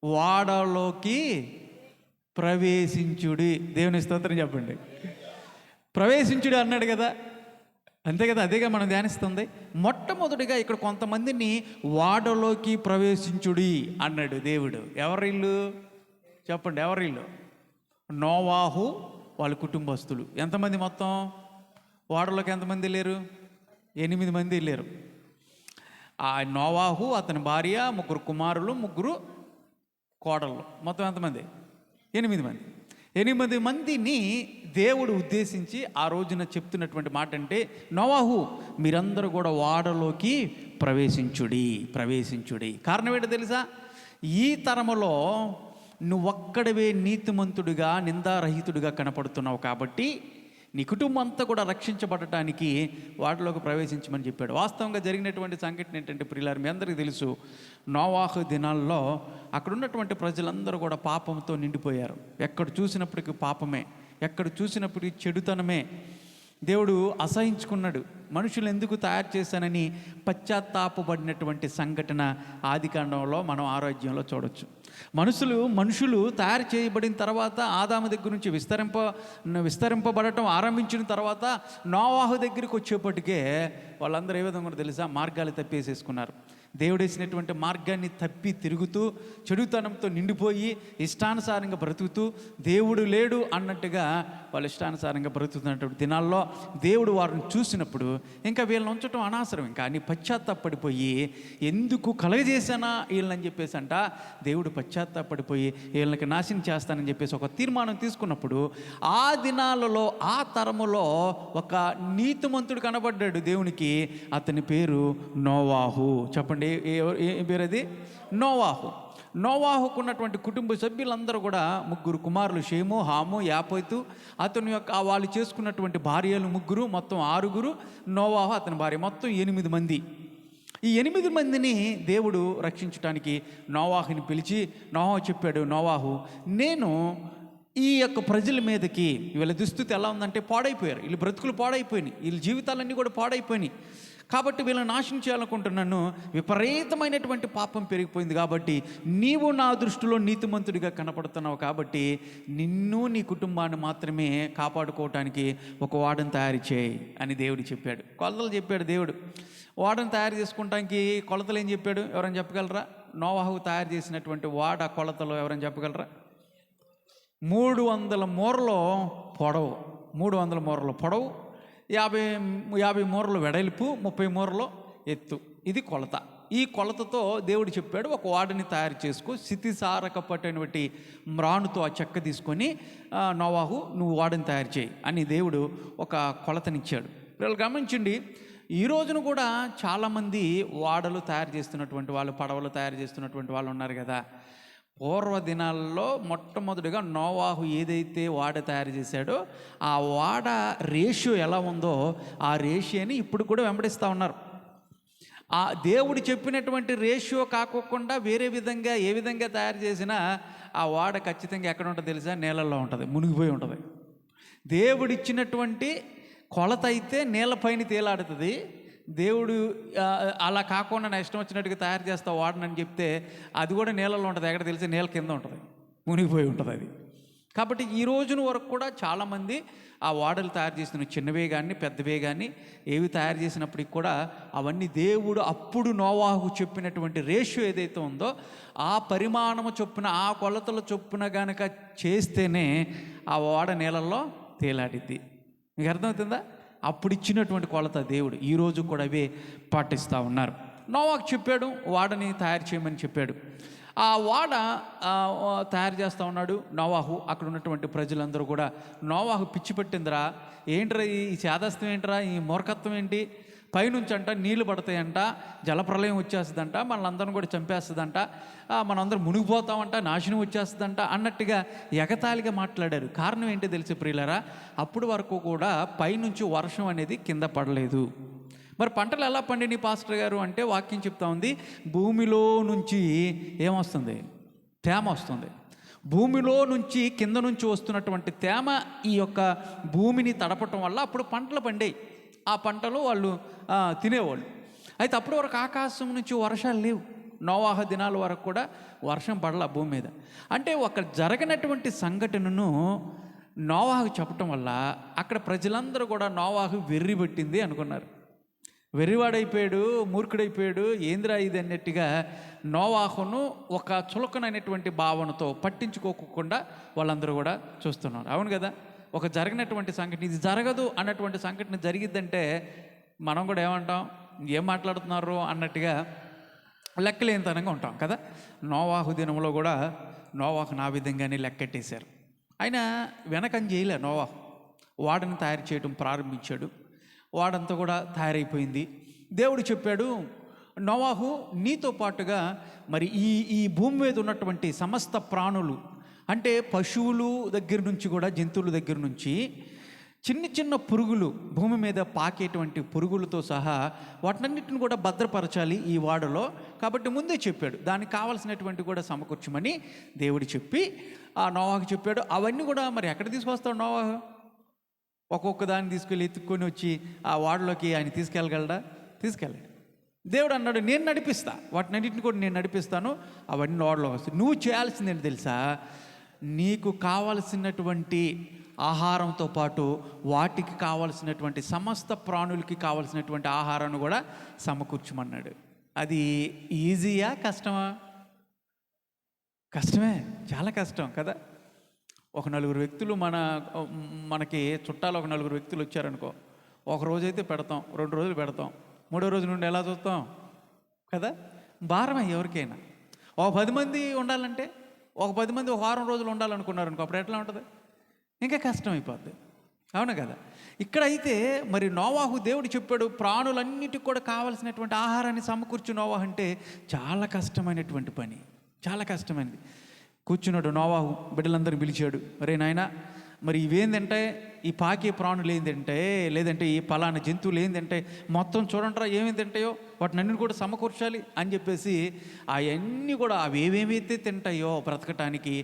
వాడలోకి ప్రవేశించుడి. దేవుని స్తోత్రం చెప్పండి. ప్రవేశించుడి అన్నాడు కదా, అంతే కదా, అదేగా మనం ధ్యానిస్తుంది. మొట్టమొదటిగా ఇక్కడ కొంతమందిని వాడలోకి ప్రవేశించుడి అన్నాడు దేవుడు. ఎవరిల్లు చెప్పండి, ఎవరిల్లు? నోవాహు వాళ్ళ కుటుంబస్తులు. ఎంతమంది మొత్తం? ఓడలోకి ఎంతమంది వెళ్ళారు? 8 మంది వెళ్ళారు. ఆ నోవాహు, అతని భార్య, 3 కుమారులు, 3 కోడళ్ళు, మొత్తం ఎంతమంది? 8 మంది. 8 మందిని దేవుడు ఉద్దేశించి ఆ రోజున చెప్తున్నటువంటి మాట అంటే, నోవాహు మీరందరూ కూడా ఓడలోకి ప్రవేశించుడి. కారణం ఏంటో తెలుసా? ఈ తరములో నువ్వొక్కడవే నీతిమంతుడిగా, నిందారహితుడిగా కనపడుతున్నావు కాబట్టి నీ కుటుంబం అంతా కూడా రక్షించబడటానికి వాటిలోకి ప్రవేశించమని చెప్పాడు. వాస్తవంగా జరిగినటువంటి సంఘటన ఏంటంటే ప్రియులారా, మీ అందరికీ తెలుసు, నోవాహు దినాల్లో అక్కడ ఉన్నటువంటి ప్రజలందరూ కూడా పాపంతో నిండిపోయారు. ఎక్కడ చూసినప్పటికీ పాపమే, ఎక్కడ చూసినప్పటికీ చెడుతనమే. దేవుడు అసహించుకున్నాడు. మనుషులు ఎందుకు తయారు చేశానని పశ్చాత్తాపబడినటువంటి సంఘటన ఆదికాండంలో మనం ఆరోగ్యంలో చూడొచ్చు. మనుషులు తయారు చేయబడిన తర్వాత ఆదాము దగ్గర నుంచి విస్తరింపబడటం ఆరంభించిన తర్వాత నోవాహు దగ్గరికి వచ్చేప్పటికే వాళ్ళందరూ ఏ విధంగా తెలుసా? మార్గాలు తప్పేసేసుకున్నారు. దేవుడేసినటువంటి మార్గాన్ని తప్పి తిరుగుతూ, చెడుతనంతో నిండిపోయి, ఇష్టానుసారంగా బ్రతుకుతూ, దేవుడు లేడు అన్నట్టుగా వాళ్ళు ఇష్టానుసారంగా బ్రతుకుతున్నటువంటి దినాల్లో దేవుడు వారిని చూసినప్పుడు ఇంకా వీళ్ళని ఉంచడం అనవసరం, ఇంకా అని పశ్చాత్తాపడిపోయి, ఎందుకు కలగజేశానా వీళ్ళని చెప్పేసి అంట దేవుడు పశ్చాత్తాపడిపోయి వీళ్ళకి నాశనం చేస్తానని చెప్పేసి ఒక తీర్మానం తీసుకున్నప్పుడు, ఆ దినాలలో ఆ తరములో ఒక నీతిమంతుడు కనబడ్డాడు దేవునికి. అతని పేరు నోవాహు. చెప్పండి, ఏ పేరు అది? నోవాహు. నోవాహుకు ఉన్నటువంటి కుటుంబ సభ్యులందరూ కూడా 3 కుమారులు, షేము, హాము, యాపేతు. అతని యొక్క వాళ్ళు చేసుకున్నటువంటి భార్యలు 3, మొత్తం 6. నోవాహు, అతని భార్య, మొత్తం 8 మంది. ఈ 8 మందిని దేవుడు రక్షించడానికి నోవాహుని పిలిచి, నోవాహు చెప్పాడు, నోవాహు నేను ఈ యొక్క ప్రజల మీదకి, వీళ్ళ దుస్థితి ఎలా ఉందంటే పాడైపోయారు, వీళ్ళ బ్రతుకులు పాడైపోయినాయి, వీళ్ళ జీవితాలన్నీ కూడా పాడైపోయినాయి. కాబట్టి వీళ్ళని నాశనం చేయాలనుకుంటున్నాను. విపరీతమైనటువంటి పాపం పెరిగిపోయింది కాబట్టి నీవు నా దృష్టిలో నీతిమంతుడిగా కనపడుతున్నావు కాబట్టి నిన్ను, నీ కుటుంబాన్ని మాత్రమే కాపాడుకోవటానికి ఒక ఓడను తయారు చేయి అని దేవుడు చెప్పాడు. కొలతలు చెప్పాడు దేవుడు. ఓడను తయారు చేసుకుంటానికి కొలతలు ఏం చెప్పాడు? ఎవరైనా చెప్పగలరా? నోవాహు తయారు చేసినటువంటి ఓడ కొలతలు ఎవరైనా చెప్పగలరా? 300 మూరలు పొడవు, 300 మూరలు పొడవు, 50 మూరలు వెడల్పు, 30 మూరలు ఎత్తు. ఇది కొలత. ఈ కొలతతో దేవుడు చెప్పాడు, ఒక ఓడని తయారు చేసుకో, స్థితిసారకపడినటువంటి మ్రానుతో ఆ చెక్క తీసుకొని నోవాహు నువ్వు ఓడని తయారు చేయి అని దేవుడు ఒక కొలతనిచ్చాడు. వీళ్ళు గమనించండి, ఈ రోజున కూడా చాలామంది ఓడలు తయారు చేస్తున్నటువంటి వాళ్ళు, పడవలు తయారు చేస్తున్నటువంటి వాళ్ళు ఉన్నారు కదా. పూర్వ దినాల్లో మొట్టమొదటిగా నోవాహు ఏదైతే ఓడ తయారు చేశాడో ఆ ఓడ రేషియో ఎలా ఉందో ఆ రేషియోని ఇప్పుడు కూడా వెంబడిస్తూ ఉన్నారు. ఆ దేవుడు చెప్పినటువంటి రేషియో కాకోకుండా వేరే విధంగా ఏ విధంగా తయారు చేసినా ఆ ఓడ ఖచ్చితంగా ఎక్కడ ఉంటుంది తెలుసా? నీళ్ళల్లో ఉంటుంది, మునిగిపోయి ఉంటుంది. దేవుడిచ్చినటువంటి కొలత అయితే నీళ్ళపైన తేలాడుతుంది. దేవుడు అలా కాకుండా నా ఇష్టం వచ్చినట్టుగా తయారు చేస్తా వాడనని చెప్తే అది కూడా నీళ్ళలో ఉంటుంది. ఎక్కడ తెలిసి నీళ్ళ కింద ఉంటుంది, మునిగిపోయి ఉంటుంది అది. కాబట్టి ఈ రోజున వరకు కూడా చాలామంది ఆ ఓడలు తయారు చేసిన చిన్నవే కానీ పెద్దవే కానీ ఏవి తయారు చేసినప్పటికి కూడా అవన్నీ దేవుడు అప్పుడు నోవాహు చెప్పినటువంటి రేషియో ఏదైతే ఉందో ఆ పరిమాణము చొప్పున, ఆ కొలతల చొప్పున కనుక చేస్తేనే ఆ ఓడ నీళ్ళల్లో తేలాడిద్ది. మీకు అర్థమవుతుందా? అప్పుడు ఇచ్చినటువంటి కొలత దేవుడు ఈరోజు కూడా అవే పాటిస్తూ ఉన్నారు. నోవాహు చెప్పాడు, ఓడని తయారు చేయమని చెప్పాడు. ఆ ఓడ తయారు చేస్తూ ఉన్నాడు నోవాహు. అక్కడ ఉన్నటువంటి ప్రజలందరూ కూడా నోవాహు పిచ్చి పట్టిందిరా, ఏంట్రా ఈ చేదస్తం, ఏంట్రా ఈ మూర్ఖత్వం ఏంటి, పైనుంచి అంట నీళ్లు పడతాయంట, జలప్రలయం వచ్చేస్తుందంట, మనల్ని కూడా చంపేస్తుందంట, మనందరం మునిగిపోతామంట, నాశనం వచ్చేస్తుందంట అన్నట్టుగా ఎగతాళిగా మాట్లాడారు. కారణం ఏంటో తెలిసి ప్రియులారా, అప్పుడు వరకు కూడా పైనుంచి వర్షం అనేది కింద పడలేదు. మరి పంటలు ఎలా పండినాయి పాస్టర్ గారు అంటే వాక్యం చెప్తా ఉంది, భూమిలో నుంచి ఏమొస్తుంది? తేమ వస్తుంది. భూమిలో నుంచి కింద నుంచి వస్తున్నటువంటి తేమ ఈ యొక్క భూమిని తడపటం వల్ల అప్పుడు పంటలు పండాయి. ఆ పంటలు వాళ్ళు తినేవాళ్ళు. అయితే అప్పటి వరకు ఆకాశం నుంచి వర్షాలు లేవు. నోవాహు దినాల వరకు కూడా వర్షం పడలా భూమి మీద. అంటే ఒక జరగనటువంటి సంఘటనను నోవాహు చెప్పటం వల్ల అక్కడ ప్రజలందరూ కూడా నోవాహు వెర్రి పెట్టింది అనుకున్నారు. వెర్రివాడైపోయాడు, మూర్ఖుడైపోయాడు, ఏంద్రా ఇది అన్నట్టుగా నోవాహును ఒక చులకనైనటువంటి భావనతో పట్టించుకోకుండా వాళ్ళందరూ కూడా చూస్తున్నారు. అవును కదా, ఒక జరిగినటువంటి సంఘటన, ఇది జరగదు అన్నటువంటి సంఘటన జరిగిద్దంటే మనం కూడా ఏమంటాం, ఏం మాట్లాడుతున్నారు అన్నట్టుగా లెక్కలేనితనంగా ఉంటాం కదా. నోవాహు దినంలో కూడా నోవాహును ఆ విధంగానే లెక్కెట్టేశారు. ఆయన వెనకని చేయలే. నోవాహు వాడని తయారు చేయడం ప్రారంభించాడు. వాడంతా కూడా తయారైపోయింది. దేవుడు చెప్పాడు, నోవాహు నీతో పాటుగా మరి ఈ భూమి మీద ఉన్నటువంటి సమస్త ప్రాణులు, అంటే పశువులు దగ్గర నుంచి కూడా, జంతువుల దగ్గర నుంచి చిన్న చిన్న పురుగులు, భూమి మీద పాకేటువంటి పురుగులతో సహా వాటినన్నిటిని కూడా భద్రపరచాలి ఈ వాడలో. కాబట్టి ముందే చెప్పాడు, దానికి కావాల్సినటువంటి కూడా సమకూర్చమని దేవుడు చెప్పి ఆ నోవాహుకు చెప్పాడు. అవన్నీ కూడా మరి ఎక్కడ తీసుకొస్తాడు నోవాహు? ఒక్కొక్క దాన్ని తీసుకెళ్ళి ఎత్తుక్కొని వచ్చి ఆ వాడలోకి ఆయన తీసుకెళ్ళగలడా? తీసుకెళ్ళాడు. దేవుడు అన్నాడు, నేను నడిపిస్తా, వాటినన్నింటిని కూడా నేను నడిపిస్తాను, అవన్నీ వాడలో వస్తాయి. నువ్వు చేయాల్సింది ఏంటి తెలుసా? నీకు కావలసినటువంటి ఆహారంతో పాటు వాటికి కావలసినటువంటి సమస్త ప్రాణులకి కావలసినటువంటి ఆహారాన్ని కూడా సమకూర్చమన్నాడు. అది ఈజీయా కష్టమా? కష్టమే, చాలా కష్టం కదా. ఒక నలుగురు వ్యక్తులు మనకి చుట్టాలు ఒక నలుగురు వ్యక్తులు వచ్చారనుకో, ఒక రోజైతే పెడతాం, 2 రోజులు పెడతాం, 3వ రోజు నుండి ఎలా చూస్తాం కదా. భారమే ఎవరికైనా. ఒక 10 మంది ఉండాలంటే, ఒక 10 మంది ఒక వారం రోజులు ఉండాలనుకున్నారనుకో, అప్పుడు ఎట్లా ఉంటుంది? ఇంకా కష్టం అయిపోద్ది. అవును కదా. ఇక్కడైతే మరి నోవాహు దేవుడు చెప్పాడు, ప్రాణులన్నిటికి కూడా కావలసినటువంటి ఆహారాన్ని సమకూర్చు నోవాహు అంటే చాలా కష్టమైనటువంటి పని, చాలా కష్టమైనది. కూర్చున్నాడు నోవాహు, బిడ్డలందరినీ పిలిచాడు, అరే నాయనా, మరి ఇవేందంటే ఈ పాకే ప్రాణులు ఏందంటే, లేదంటే ఈ పలానా జంతువులు ఏందంటే, మొత్తం చూడండిరా ఏమేమి తింటాయో వాటిని అన్ని కూడా సమకూర్చాలి అని చెప్పేసి అవన్నీ కూడా అవి ఏమేమైతే తింటాయో బ్రతకటానికి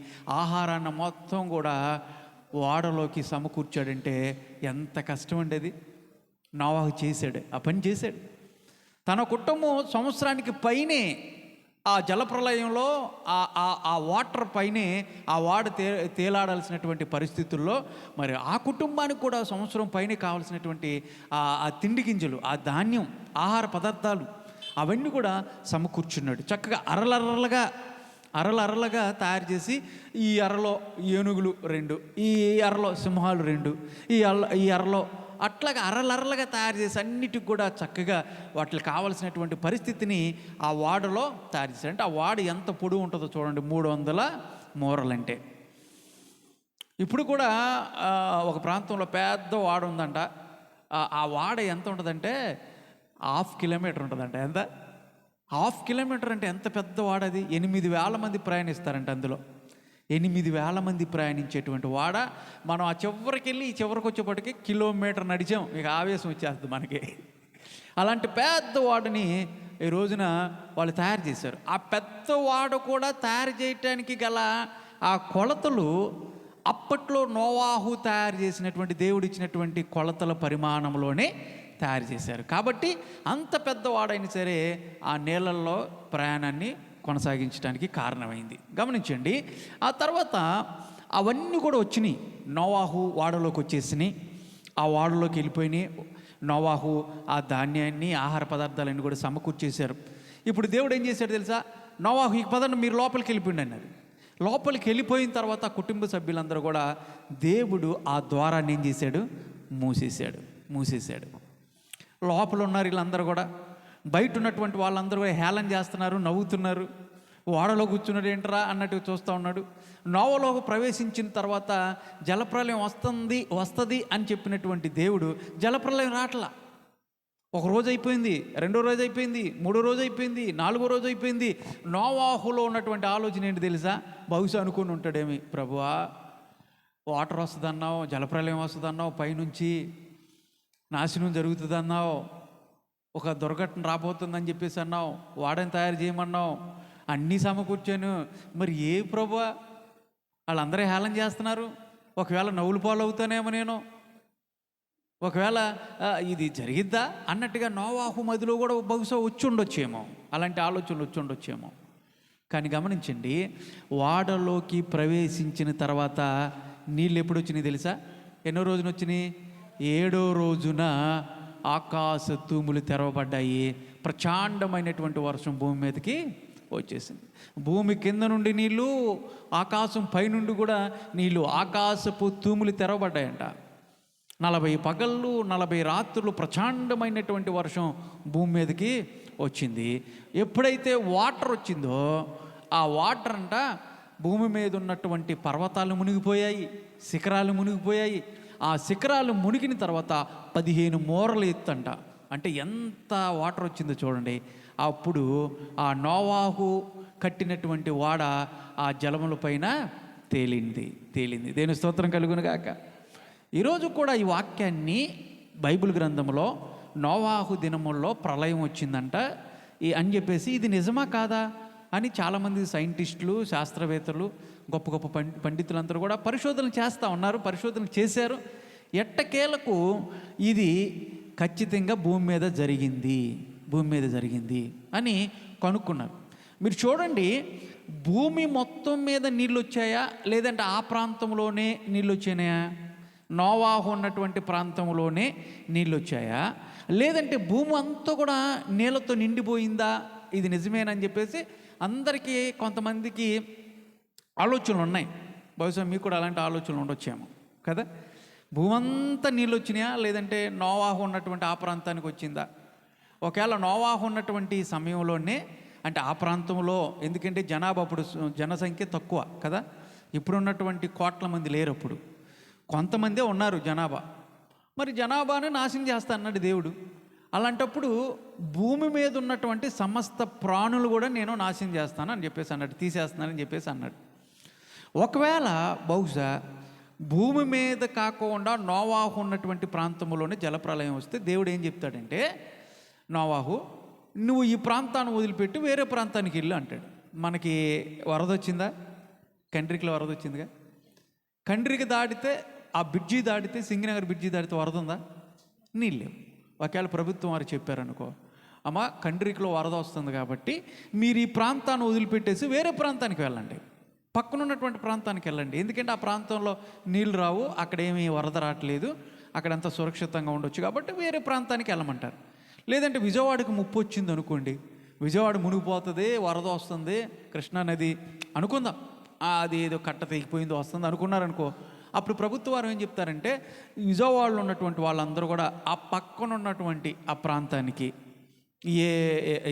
ఆహారాన్ని మొత్తం కూడా వాడలోకి సమకూర్చాడంటే ఎంత కష్టం అండి అది. నోవాహు చేశాడు, ఆ పని చేశాడు. తన కుటుంబం సంవత్సరానికి పైనే ఆ జలప్రలయంలో ఆ వాటర్ పైనే ఆ వాడు తేలాడాల్సినటువంటి పరిస్థితుల్లో మరి ఆ కుటుంబానికి కూడా సంవత్సరం పైనే కావాల్సినటువంటి ఆ తిండి గింజలు, ఆ ధాన్యం, ఆహార పదార్థాలు అవన్నీ కూడా సమకూర్చున్నాడు. చక్కగా అరలగా తయారు చేసి, ఈ అరలో ఏనుగులు 2, ఈ అరలో సింహాలు 2, ఈ అరలో అట్లాగా అరలగా తయారు చేసి అన్నిటికి కూడా చక్కగా వాటికి కావలసినటువంటి పరిస్థితిని ఆ వాడలో తయారు చేశారు. అంటే ఆ వాడ ఎంత పొడవు ఉంటుందో చూడండి, 300 మూరలంటే. ఇప్పుడు కూడా ఒక ప్రాంతంలో పెద్ద వాడ ఉందంట. ఆ వాడ ఎంత ఉంటుందంటే 1/2 కిలోమీటర్ ఉంటుందంట. ఎంత? 1/2 కిలోమీటర్ అంటే ఎంత పెద్ద వాడ అది. 8,000 మంది ప్రయాణిస్తారంట అందులో. 8,000 మంది ప్రయాణించేటువంటి వాడ. మనం ఆ చివరికి వెళ్ళి ఈ చివరికి వచ్చేప్పటికి కిలోమీటర్ నడిచాం, ఇక ఆవేశం వచ్చేస్తుంది మనకి. అలాంటి పెద్ద వాడని ఈ రోజున వాళ్ళు తయారు చేశారు. ఆ పెద్ద వాడ కూడా తయారు చేయటానికి గల ఆ కొలతలు అప్పట్లో నోవాహు తయారు చేసినటువంటి, దేవుడిచ్చినటువంటి కొలతల పరిమాణంలోనే తయారు చేశారు. కాబట్టి అంత పెద్ద వాడైనా సరే ఆ నీళ్ళల్లో ప్రయాణాన్ని కొనసాగించడానికి కారణమైంది. గమనించండి. ఆ తర్వాత అవన్నీ కూడా వచ్చినాయి, నోవాహు వాడలోకి వచ్చేసినాయి. ఆ వాడలోకి వెళ్ళిపోయినాయి. నోవాహు ఆ ధాన్యాన్ని, ఆహార పదార్థాలన్నీ కూడా సమకూర్చేశారు. ఇప్పుడు దేవుడు ఏం చేశాడు తెలుసా? నోవాహు, ఈ పదండి మీరు లోపలికి వెళ్ళిపోయింది అన్నారు. లోపలికి వెళ్ళిపోయిన తర్వాత కుటుంబ సభ్యులందరూ కూడా దేవుడు ఆ ద్వారాన్ని ఏం చేశాడు? మూసేశాడు. లోపల ఉన్నారు వీళ్ళందరూ కూడా. బయట ఉన్నటువంటి వాళ్ళందరూ కూడా హేళన చేస్తున్నారు, నవ్వుతున్నారు. ఓడలో కూర్చున్నాడు ఏంట్రా అన్నట్టు చూస్తూ ఉన్నాడు. నోవలోకి ప్రవేశించిన తర్వాత జలప్రలయం వస్తుంది అని చెప్పినటువంటి దేవుడు జలప్రలయం రాట్లా. 1 రోజు అయిపోయింది, 2వ రోజు అయిపోయింది, 3వ రోజు అయిపోయింది, 4వ రోజు అయిపోయింది. నోవాహులో ఉన్నటువంటి ఆలోచన ఏంటి తెలుసా? బహుశా అనుకుని ఉంటాడేమి, ప్రభువా వాటర్ వస్తుందన్నావు, జలప్రలయం వస్తుందన్నావు, పైనుంచి నాశనం జరుగుతుందన్నావు, ఒక దుర్ఘటన రాబోతుందని చెప్పేసి అన్నావు, వాడని తయారు చేయమన్నావు, అన్నీ సమకూర్చాను, మరి ఏ ప్రభువా వాళ్ళందరూ హేళన చేస్తున్నారు, ఒకవేళ నవ్వులు పాలు అవుతానేమో నేను, ఒకవేళ ఇది జరిగిద్దా అన్నట్టుగా నోవాహు మదిలో కూడా బహుశా వచ్చి ఉండొచ్చేమో, అలాంటి ఆలోచనలు వచ్చి ఉండొచ్చేమో. కానీ గమనించండి, వాడలోకి ప్రవేశించిన తర్వాత నీళ్ళు ఎప్పుడు వచ్చినాయి తెలుసా? ఎన్నో రోజున వచ్చినాయి? 7వ రోజున ఆకాశ తూములు తెరవబడ్డాయి, ప్రచండమైనటువంటి వర్షం భూమి మీదకి వచ్చేసింది. భూమి కింద నుండి నీళ్ళు, ఆకాశం పైనుండి కూడా నీళ్ళు, ఆకాశపు తూములు తెరవబడ్డాయంట. 40 పగళ్ళు 40 రాత్రులు ప్రచండమైనటువంటి వర్షం భూమి మీదకి వచ్చింది. ఎప్పుడైతే వాటర్ వచ్చిందో ఆ వాటర్ అంట భూమి మీద ఉన్నటువంటి పర్వతాలు మునిగిపోయాయి, శిఖరాలు మునిగిపోయాయి. ఆ శిఖరాలు మునిగిన తర్వాత 15 మూరలు ఎత్తంట. అంటే ఎంత వాటర్ వచ్చిందో చూడండి. అప్పుడు ఆ నోవాహు కట్టినటువంటి వాడ ఆ జలముల పైన తేలింది. దేని స్తోత్రం కలుగును గాక. ఈరోజు కూడా ఈ వాక్యాన్ని బైబిల్ గ్రంథంలో నోవాహు దినముల్లో ప్రళయం వచ్చిందంట అని చెప్పేసి, ఇది నిజమా కాదా అని చాలామంది సైంటిస్టులు, శాస్త్రవేత్తలు, గొప్ప గొప్ప పండితులందరూ కూడా పరిశోధనలు చేస్తూ ఉన్నారు, పరిశోధనలు చేశారు. ఎట్టకేలకు ఇది ఖచ్చితంగా భూమి మీద జరిగింది అని కనుక్కున్నారు. మీరు చూడండి, భూమి మొత్తం మీద నీళ్ళు వచ్చాయా, లేదంటే ఆ ప్రాంతంలోనే నీళ్ళు వచ్చాయా? నోవాహు ఉన్నటువంటి ప్రాంతంలోనే నీళ్ళు వచ్చాయా, లేదంటే భూమి అంతా కూడా నీళ్ళతో నిండిపోయిందా? ఇది నిజమేనని చెప్పేసి అందరికీ, కొంతమందికి ఆలోచనలు ఉన్నాయి. బహుశా మీకు కూడా అలాంటి ఆలోచనలు ఉండొచ్చేమో కదా. భూమి అంతా నీళ్ళు వచ్చినాయా, లేదంటే నోవాహు ఉన్నటువంటి ఆ ప్రాంతానికి వచ్చిందా? ఒకవేళ నోవాహు ఉన్నటువంటి సమయంలోనే, అంటే ఆ ప్రాంతంలో, ఎందుకంటే జనాభా అప్పుడు జనసంఖ్య తక్కువ కదా, ఇప్పుడున్నటువంటి కోట్ల మంది లేరు, అప్పుడు కొంతమందే ఉన్నారు జనాభా. మరి జనాభాను నాశనం చేస్తా అన్నాడు దేవుడు. అలాంటప్పుడు భూమి మీద ఉన్నటువంటి సమస్త ప్రాణులు కూడా నేను నాశనం చేస్తాను అని చెప్పేసి అన్నాడు, తీసేస్తున్నానని చెప్పేసి అన్నాడు. ఒకవేళ బహుశా భూమి మీద కాకుండా నోవాహు ఉన్నటువంటి ప్రాంతంలోనే జలప్రలయం వస్తే దేవుడు ఏం చెప్తాడంటే, నోవాహు నువ్వు ఈ ప్రాంతాన్ని వదిలిపెట్టి వేరే ప్రాంతానికి వెళ్ళు అంటాడు. మనకి వరద వచ్చిందా? కండ్రికలో వరద వచ్చిందిగా. కండ్రికి దాటితే, ఆ బ్రిడ్జి దాటితే, సింగనగర్ బ్రిడ్జి దాటితే వరద ఉందా? నీళ్ళు. ఒకవేళ ప్రభుత్వం వారు చెప్పారనుకో, అమ్మ కండ్రికలో వరద వస్తుంది కాబట్టి మీరు ఈ ప్రాంతాన్ని వదిలిపెట్టేసి వేరే ప్రాంతానికి వెళ్ళండి, పక్కన ఉన్నటువంటి ప్రాంతానికి వెళ్ళండి. ఎందుకంటే ఆ ప్రాంతంలో నీళ్ళు రావు, అక్కడ ఏమీ వరద రావట్లేదు, అక్కడంతా సురక్షితంగా ఉండొచ్చు కాబట్టి వేరే ప్రాంతానికి వెళ్ళమంటారు. లేదంటే విజయవాడకు ముప్పు వచ్చింది అనుకోండి, విజయవాడ మునిగిపోతుంది, వరద వస్తుంది, కృష్ణానది అనుకుందాం, అది ఏదో కట్ట తెగిపోయిందో వస్తుంది అనుకున్నారనుకో, అప్పుడు ప్రభుత్వ వారు ఏం చెప్తారంటే, విజయవాడలో ఉన్నటువంటి వాళ్ళందరూ కూడా ఆ పక్కన ఉన్నటువంటి ఆ ప్రాంతానికి,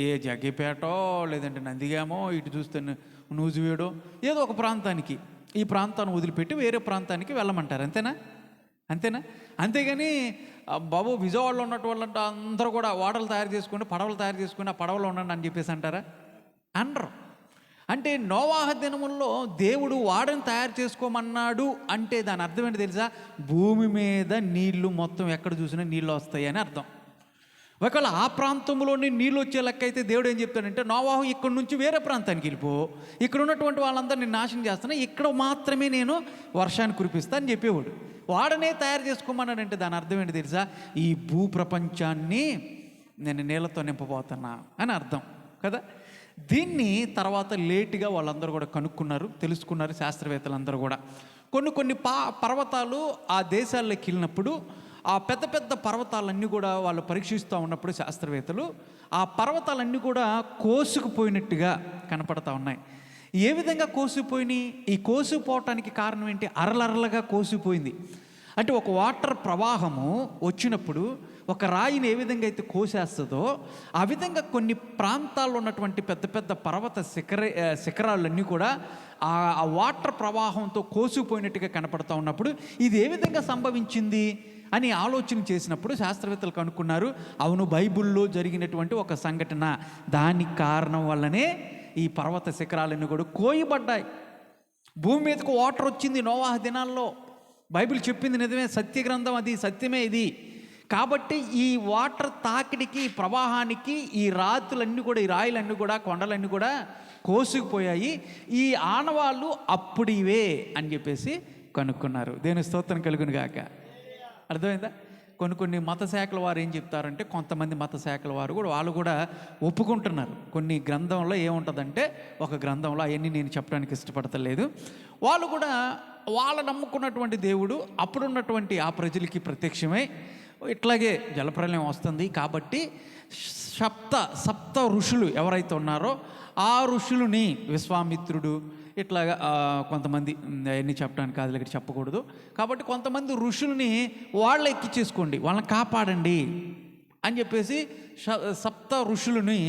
ఏ జగ్గిపేటో లేదంటే నందిగామో, ఇటు చూస్తే నూజివేడో, ఏదో ఒక ప్రాంతానికి, ఈ ప్రాంతాన్ని వదిలిపెట్టి వేరే ప్రాంతానికి వెళ్ళమంటారు. అంతేనా? అంతేగాని బాబు విజయవాడలో ఉన్నట్టు వాళ్ళంటే అందరూ కూడా ఓడలు తయారు చేసుకుని, పడవలు తయారు చేసుకుని ఆ పడవలో ఉండండి అని చెప్పేసి అంటారా? అనరు. అంటే నోవాహు దినముల్లో దేవుడు వాడని తయారు చేసుకోమన్నాడు అంటే దాని అర్థం ఏంటి తెలుసా? భూమి మీద నీళ్లు మొత్తం ఎక్కడ చూసినా నీళ్ళు వస్తాయి అని అర్థం. ఒకవేళ ఆ ప్రాంతంలోనే నీళ్ళు వచ్చే లెక్క అయితే దేవుడు ఏం చెప్తాడంటే, నోవాహు ఇక్కడ నుంచి వేరే ప్రాంతానికి వెళ్ళిపో, ఇక్కడ ఉన్నటువంటి వాళ్ళందరూ నేను నాశనం చేస్తాను, ఇక్కడ మాత్రమే నేను వర్షాన్ని కురిపిస్తా అని చెప్పేవాడు. వాడనే తయారు చేసుకోమన్నాడంటే దాని అర్థం ఏంటి తెలుసా? ఈ భూ ప్రపంచాన్ని నేను నీళ్ళతో నింపబోతున్నా అని అర్థం కదా. దీన్ని తర్వాత లేటుగా వాళ్ళందరూ కూడా కనుక్కున్నారు, తెలుసుకున్నారు శాస్త్రవేత్తలందరూ కూడా. కొన్ని పర్వతాలు ఆ దేశాల్లోకి వెళ్ళినప్పుడు, ఆ పెద్ద పెద్ద పర్వతాలన్నీ కూడా వాళ్ళు పరీక్షిస్తూ ఉన్నప్పుడు శాస్త్రవేత్తలు ఆ పర్వతాలన్నీ కూడా కోసుకుపోయినట్టుగా కనపడతా ఉన్నాయి. ఏ విధంగా కోసుకుపోయినాయి? ఈ కోసుకుపోవటానికి కారణం ఏంటి? అరలరలుగా కోసిపోయింది. అంటే ఒక వాటర్ ప్రవాహము వచ్చినప్పుడు ఒక రాయిని ఏ విధంగా అయితే కోసేస్తుందో ఆ విధంగా కొన్ని ప్రాంతాల్లో ఉన్నటువంటి పెద్ద పెద్ద పర్వత శిఖరాలన్నీ కూడా ఆ వాటర్ ప్రవాహంతో కోసుకుపోయినట్టుగా కనపడతా ఉన్నప్పుడు ఇది ఏ విధంగా సంభవించింది అని ఆలోచన చేసినప్పుడు శాస్త్రవేత్తలు కనుక్కున్నారు, అవును బైబిల్లో జరిగినటువంటి ఒక సంఘటన, దానికి కారణం వల్లనే ఈ పర్వత శిఖరాలన్నీ కూడా కోయబడ్డాయి. భూమి మీదకు వాటర్ వచ్చింది నోవాహు దినాల్లో. బైబిల్ చెప్పింది నిజమే, సత్య గ్రంథం అది, సత్యమే ఇది. కాబట్టి ఈ వాటర్ తాకిడికి, ప్రవాహానికి ఈ రాతులన్నీ కూడా, ఈ రాయిలన్నీ కూడా, కొండలన్నీ కూడా కోసుకుపోయాయి. ఈ ఆనవాళ్ళు అప్పుడు ఇవే అని చెప్పేసి కనుక్కున్నారు. దేవుని స్తోత్రం కలుగును గాక. అర్థమైందా? కొన్ని మత శాఖల వారు ఏం చెప్తారంటే, కొంతమంది మత శాఖల వారు కూడా వాళ్ళు కూడా ఒప్పుకుంటున్నారు. కొన్ని గ్రంథంలో ఏముంటుందంటే, ఒక గ్రంథంలో అవన్నీ నేను చెప్పడానికి ఇష్టపడతలేదు, వాళ్ళు కూడా వాళ్ళ నమ్ముకున్నటువంటి దేవుడు అప్పుడున్నటువంటి ఆ ప్రజలకి ప్రత్యక్షమై ఇట్లాగే జలప్రలయం వస్తుంది. కాబట్టి సప్త ఋషులు ఎవరైతే ఉన్నారో ఆ ఋషులని విశ్వామిత్రుడు ఇట్లాగా కొంతమంది, అవన్నీ చెప్పడానికి కాదు, ఇక్కడ చెప్పకూడదు. కాబట్టి కొంతమంది ఋషుల్ని వాళ్ళు ఎక్కించేసుకోండి, వాళ్ళని కాపాడండి అని చెప్పేసి సప్త ఋషులని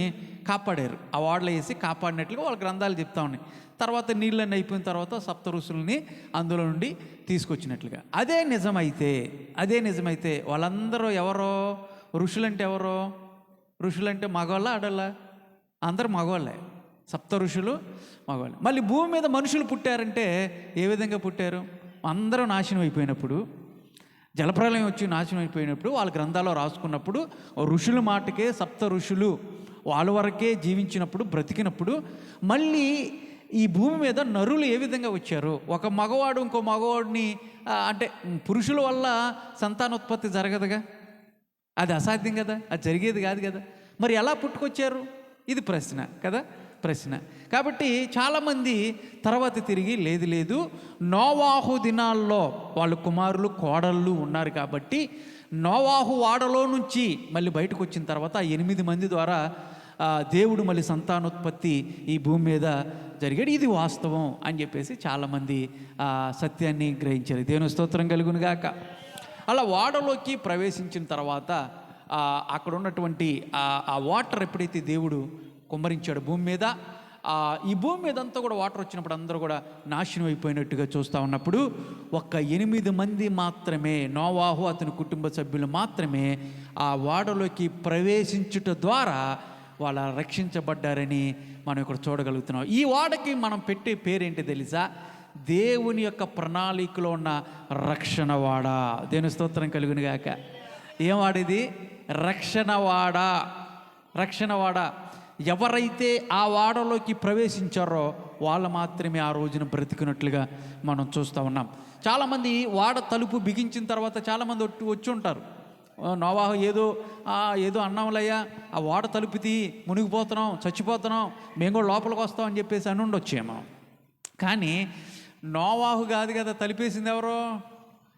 కాపాడారు. ఆ వాడలో వేసి కాపాడినట్లుగా వాళ్ళ గ్రంథాలు చెప్తా ఉన్నాయి. తర్వాత నీళ్ళన్నీ అయిపోయిన తర్వాత సప్త ఋషుల్ని అందులో నుండి తీసుకొచ్చినట్లుగా. అదే నిజమైతే వాళ్ళందరూ ఎవరో? ఋషులంటే ఎవరో? ఋషులంటే మగవాళ్ళ ఆడవాళ్ళ? అందరూ మగవాళ్ళే. సప్త ఋషులు మగవాళ్ళు. మళ్ళీ భూమి మీద మనుషులు పుట్టారంటే ఏ విధంగా పుట్టారు? అందరూ నాశనం అయిపోయినప్పుడు, జలప్రలయం వచ్చి నాశనం అయిపోయినప్పుడు వాళ్ళ గ్రంథాల్లో రాసుకున్నప్పుడు ఋషుల మాటకే సప్త ఋషులు వాళ్ళ వరకే జీవించినప్పుడు, బ్రతికినప్పుడు మళ్ళీ ఈ భూమి మీద నరులు ఏ విధంగా వచ్చారు? ఒక మగవాడు ఇంకో మగవాడిని, అంటే పురుషుల వల్ల సంతానోత్పత్తి జరగదుగా, అది అసాధ్యం కదా, అది జరిగేది కాదు కదా. మరి ఎలా పుట్టుకొచ్చారు? ఇది ప్రశ్న కదా, ప్రశ్న. కాబట్టి చాలామంది తర్వాత తిరిగి లేదు నోవాహు దినాల్లో వాళ్ళ కుమారులు కోడళ్ళు ఉన్నారు కాబట్టి నోవాహు వాడలో నుంచి మళ్ళీ బయటకు వచ్చిన తర్వాత 8 మంది ద్వారా దేవుడు మళ్ళీ సంతానోత్పత్తి ఈ భూమి మీద జరిగాడు, ఇది వాస్తవం అని చెప్పేసి చాలామంది సత్యాన్ని గ్రహించారు. దేవుని స్తోత్రం కలుగును గాక. అలా వాడలోకి ప్రవేశించిన తర్వాత అక్కడ ఉన్నటువంటి ఆ వాటర్ ఎప్పుడైతే దేవుడు కుమ్మరించాడు భూమి మీద, ఈ భూమి మీద అంతా కూడా వాటర్ వచ్చినప్పుడు అందరూ కూడా నాశనం అయిపోయినట్టుగా చూస్తూ ఉన్నప్పుడు 8 మంది మాత్రమే, నోవాహు అతని కుటుంబ సభ్యులు మాత్రమే ఆ వాడలోకి ప్రవేశించుట ద్వారా వాళ్ళ రక్షించబడ్డారని మనం ఇక్కడ చూడగలుగుతున్నాం. ఈ వాడకి మనం పెట్టే పేరేంటి తెలుసా? దేవుని యొక్క ప్రణాళికలో ఉన్న రక్షణ వాడ. దేవుని స్తోత్రం కలుగును గాక. ఏం వాడిది? రక్షణ వాడ. ఎవరైతే ఆ వాడలోకి ప్రవేశించారో వాళ్ళు మాత్రమే ఆ రోజున బ్రతికినట్లుగా మనం చూస్తూ ఉన్నాం. చాలామంది వాడ తలుపు బిగించిన తర్వాత చాలామంది వచ్చి ఉంటారు. నోవాహు ఏదో అన్నాంలయ్యా, ఆ వాడ తలుపుతి మునిగిపోతున్నాం, చచ్చిపోతున్నాం, మేము కూడా లోపలికి వస్తాం అని చెప్పేసి అని ఉండొచ్చేమో. కానీ నోవాహు కాదు కదా తలిపేసింది, ఎవరో?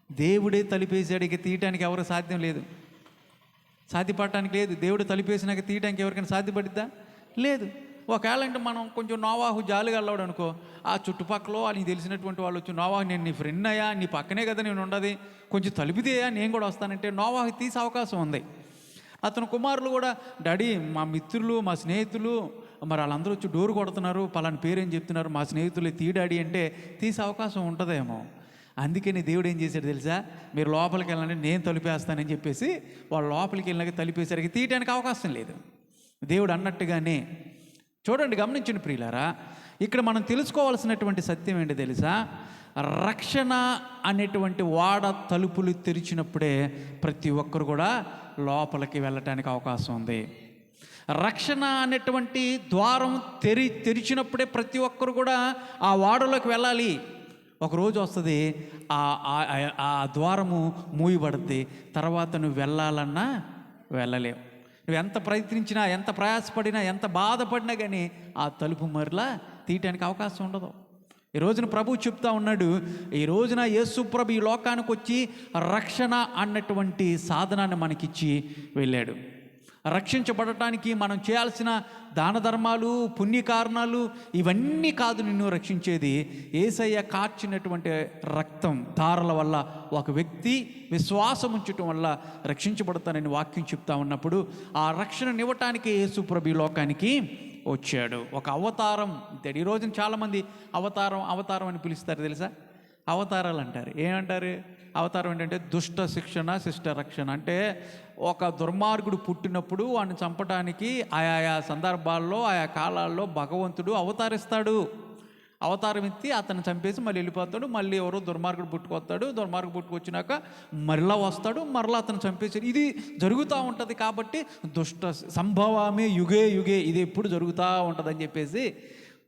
దేవుడే తలిపేసాడు. ఇక తీయటానికి ఎవరు సాధ్యం లేదు, సాధ్యపడటానికి లేదు. దేవుడు తలిపేసినాక తీయటానికి ఎవరికైనా సాధ్యపడిద్దా? లేదు. ఒకవేళ అంటే మనం కొంచెం నోవాహు జాలిగా వెళ్ళాడు అనుకో, ఆ చుట్టుపక్కల నీకు తెలిసినటువంటి వాళ్ళు వచ్చి, నోవాహు నేను నీ ఫ్రెండ్ అయ్యా, నీ పక్కనే కదా నేను ఉండదు, కొంచెం తలిపితేయా నేను కూడా వస్తానంటే నోవాహు తీసే అవకాశం ఉంది. అతని కుమారులు కూడా, డాడీ మా మిత్రులు మా స్నేహితులు మరి వాళ్ళందరూ వచ్చి డోరు కొడుతున్నారు, పలాని పేరేం చెప్తున్నారు, మా స్నేహితులు తీడాడి అంటే తీసే అవకాశం ఉంటుందేమో. అందుకని దేవుడు ఏం చేశాడు తెలుసా? మీరు లోపలికి వెళ్ళాలంటే నేను తలిపేస్తానని చెప్పేసి వాళ్ళు లోపలికి వెళ్ళినాక తలిపేసరికి తీయటానికి అవకాశం లేదు. దేవుడు అన్నట్టుగానే చూడండి, గమనించండి ప్రియులారా, ఇక్కడ మనం తెలుసుకోవాల్సినటువంటి సత్యం ఏంటి తెలుసా? రక్షణ అనేటువంటి వాడ తలుపులు తెరిచినప్పుడే ప్రతి ఒక్కరు కూడా లోపలికి వెళ్ళటానికి అవకాశం ఉంది. రక్షణ అనేటువంటి ద్వారం తెరిచినప్పుడే ప్రతి ఒక్కరు కూడా ఆ వాడలోకి వెళ్ళాలి. ఒకరోజు వస్తుంది ఆ ద్వారము మూయబడుద్ది, తర్వాత నువ్వు వెళ్ళాలన్నా వెళ్ళలేవు. నువ్వు ఎంత ప్రయత్నించినా, ఎంత ప్రయాసపడినా, ఎంత బాధపడినా కానీ ఆ తలుపు మరలా తీయటానికి అవకాశం ఉండదు. ఈ రోజున ప్రభువు చెప్తా ఉన్నాడు, ఈ రోజున యేసు ప్రభు ఈ లోకానికి వచ్చి రక్షణ అన్నటువంటి సాధనాన్ని మనకిచ్చి వెళ్ళాడు. రక్షించబడటానికి మనం చేయాల్సిన దాన ధర్మాలు, పుణ్యకారణాలు ఇవన్నీ కాదు నిన్ను రక్షించేది. యేసయ్య కార్చినటువంటి రక్తం ధారల వల్ల ఒక వ్యక్తి విశ్వాసం ఉంచటం వల్ల రక్షించబడతానని వాక్యం చెప్తా ఉన్నప్పుడు ఆ రక్షణనివ్వటానికి యేసు ప్రభు లోకానికి వచ్చాడు. ఒక అవతారం. ఈ రోజున చాలామంది అవతారం అని పిలుస్తారు తెలుసా? అవతారాలు అంటారు. ఏమంటారు? అవతారం ఏంటంటే దుష్ట శిక్షణ, శిష్ట రక్షణ. అంటే ఒక దుర్మార్గుడు పుట్టినప్పుడు వాడిని చంపడానికి ఆయా సందర్భాల్లో, ఆయా కాలాల్లో భగవంతుడు అవతారం ఎత్తి అతను చంపేసి మళ్ళీ వెళ్ళిపోతాడు. మళ్ళీ ఎవరో దుర్మార్గుడు పుట్టుకొస్తాడు, దుర్మార్గుడు పుట్టుకొచ్చినాక మరలా వస్తాడు, మరలా అతను చంపేసి ఇది జరుగుతూ ఉంటుంది. కాబట్టి దుష్ట సంభవమే యుగే ఇది ఎప్పుడు జరుగుతూ ఉంటుందని చెప్పేసి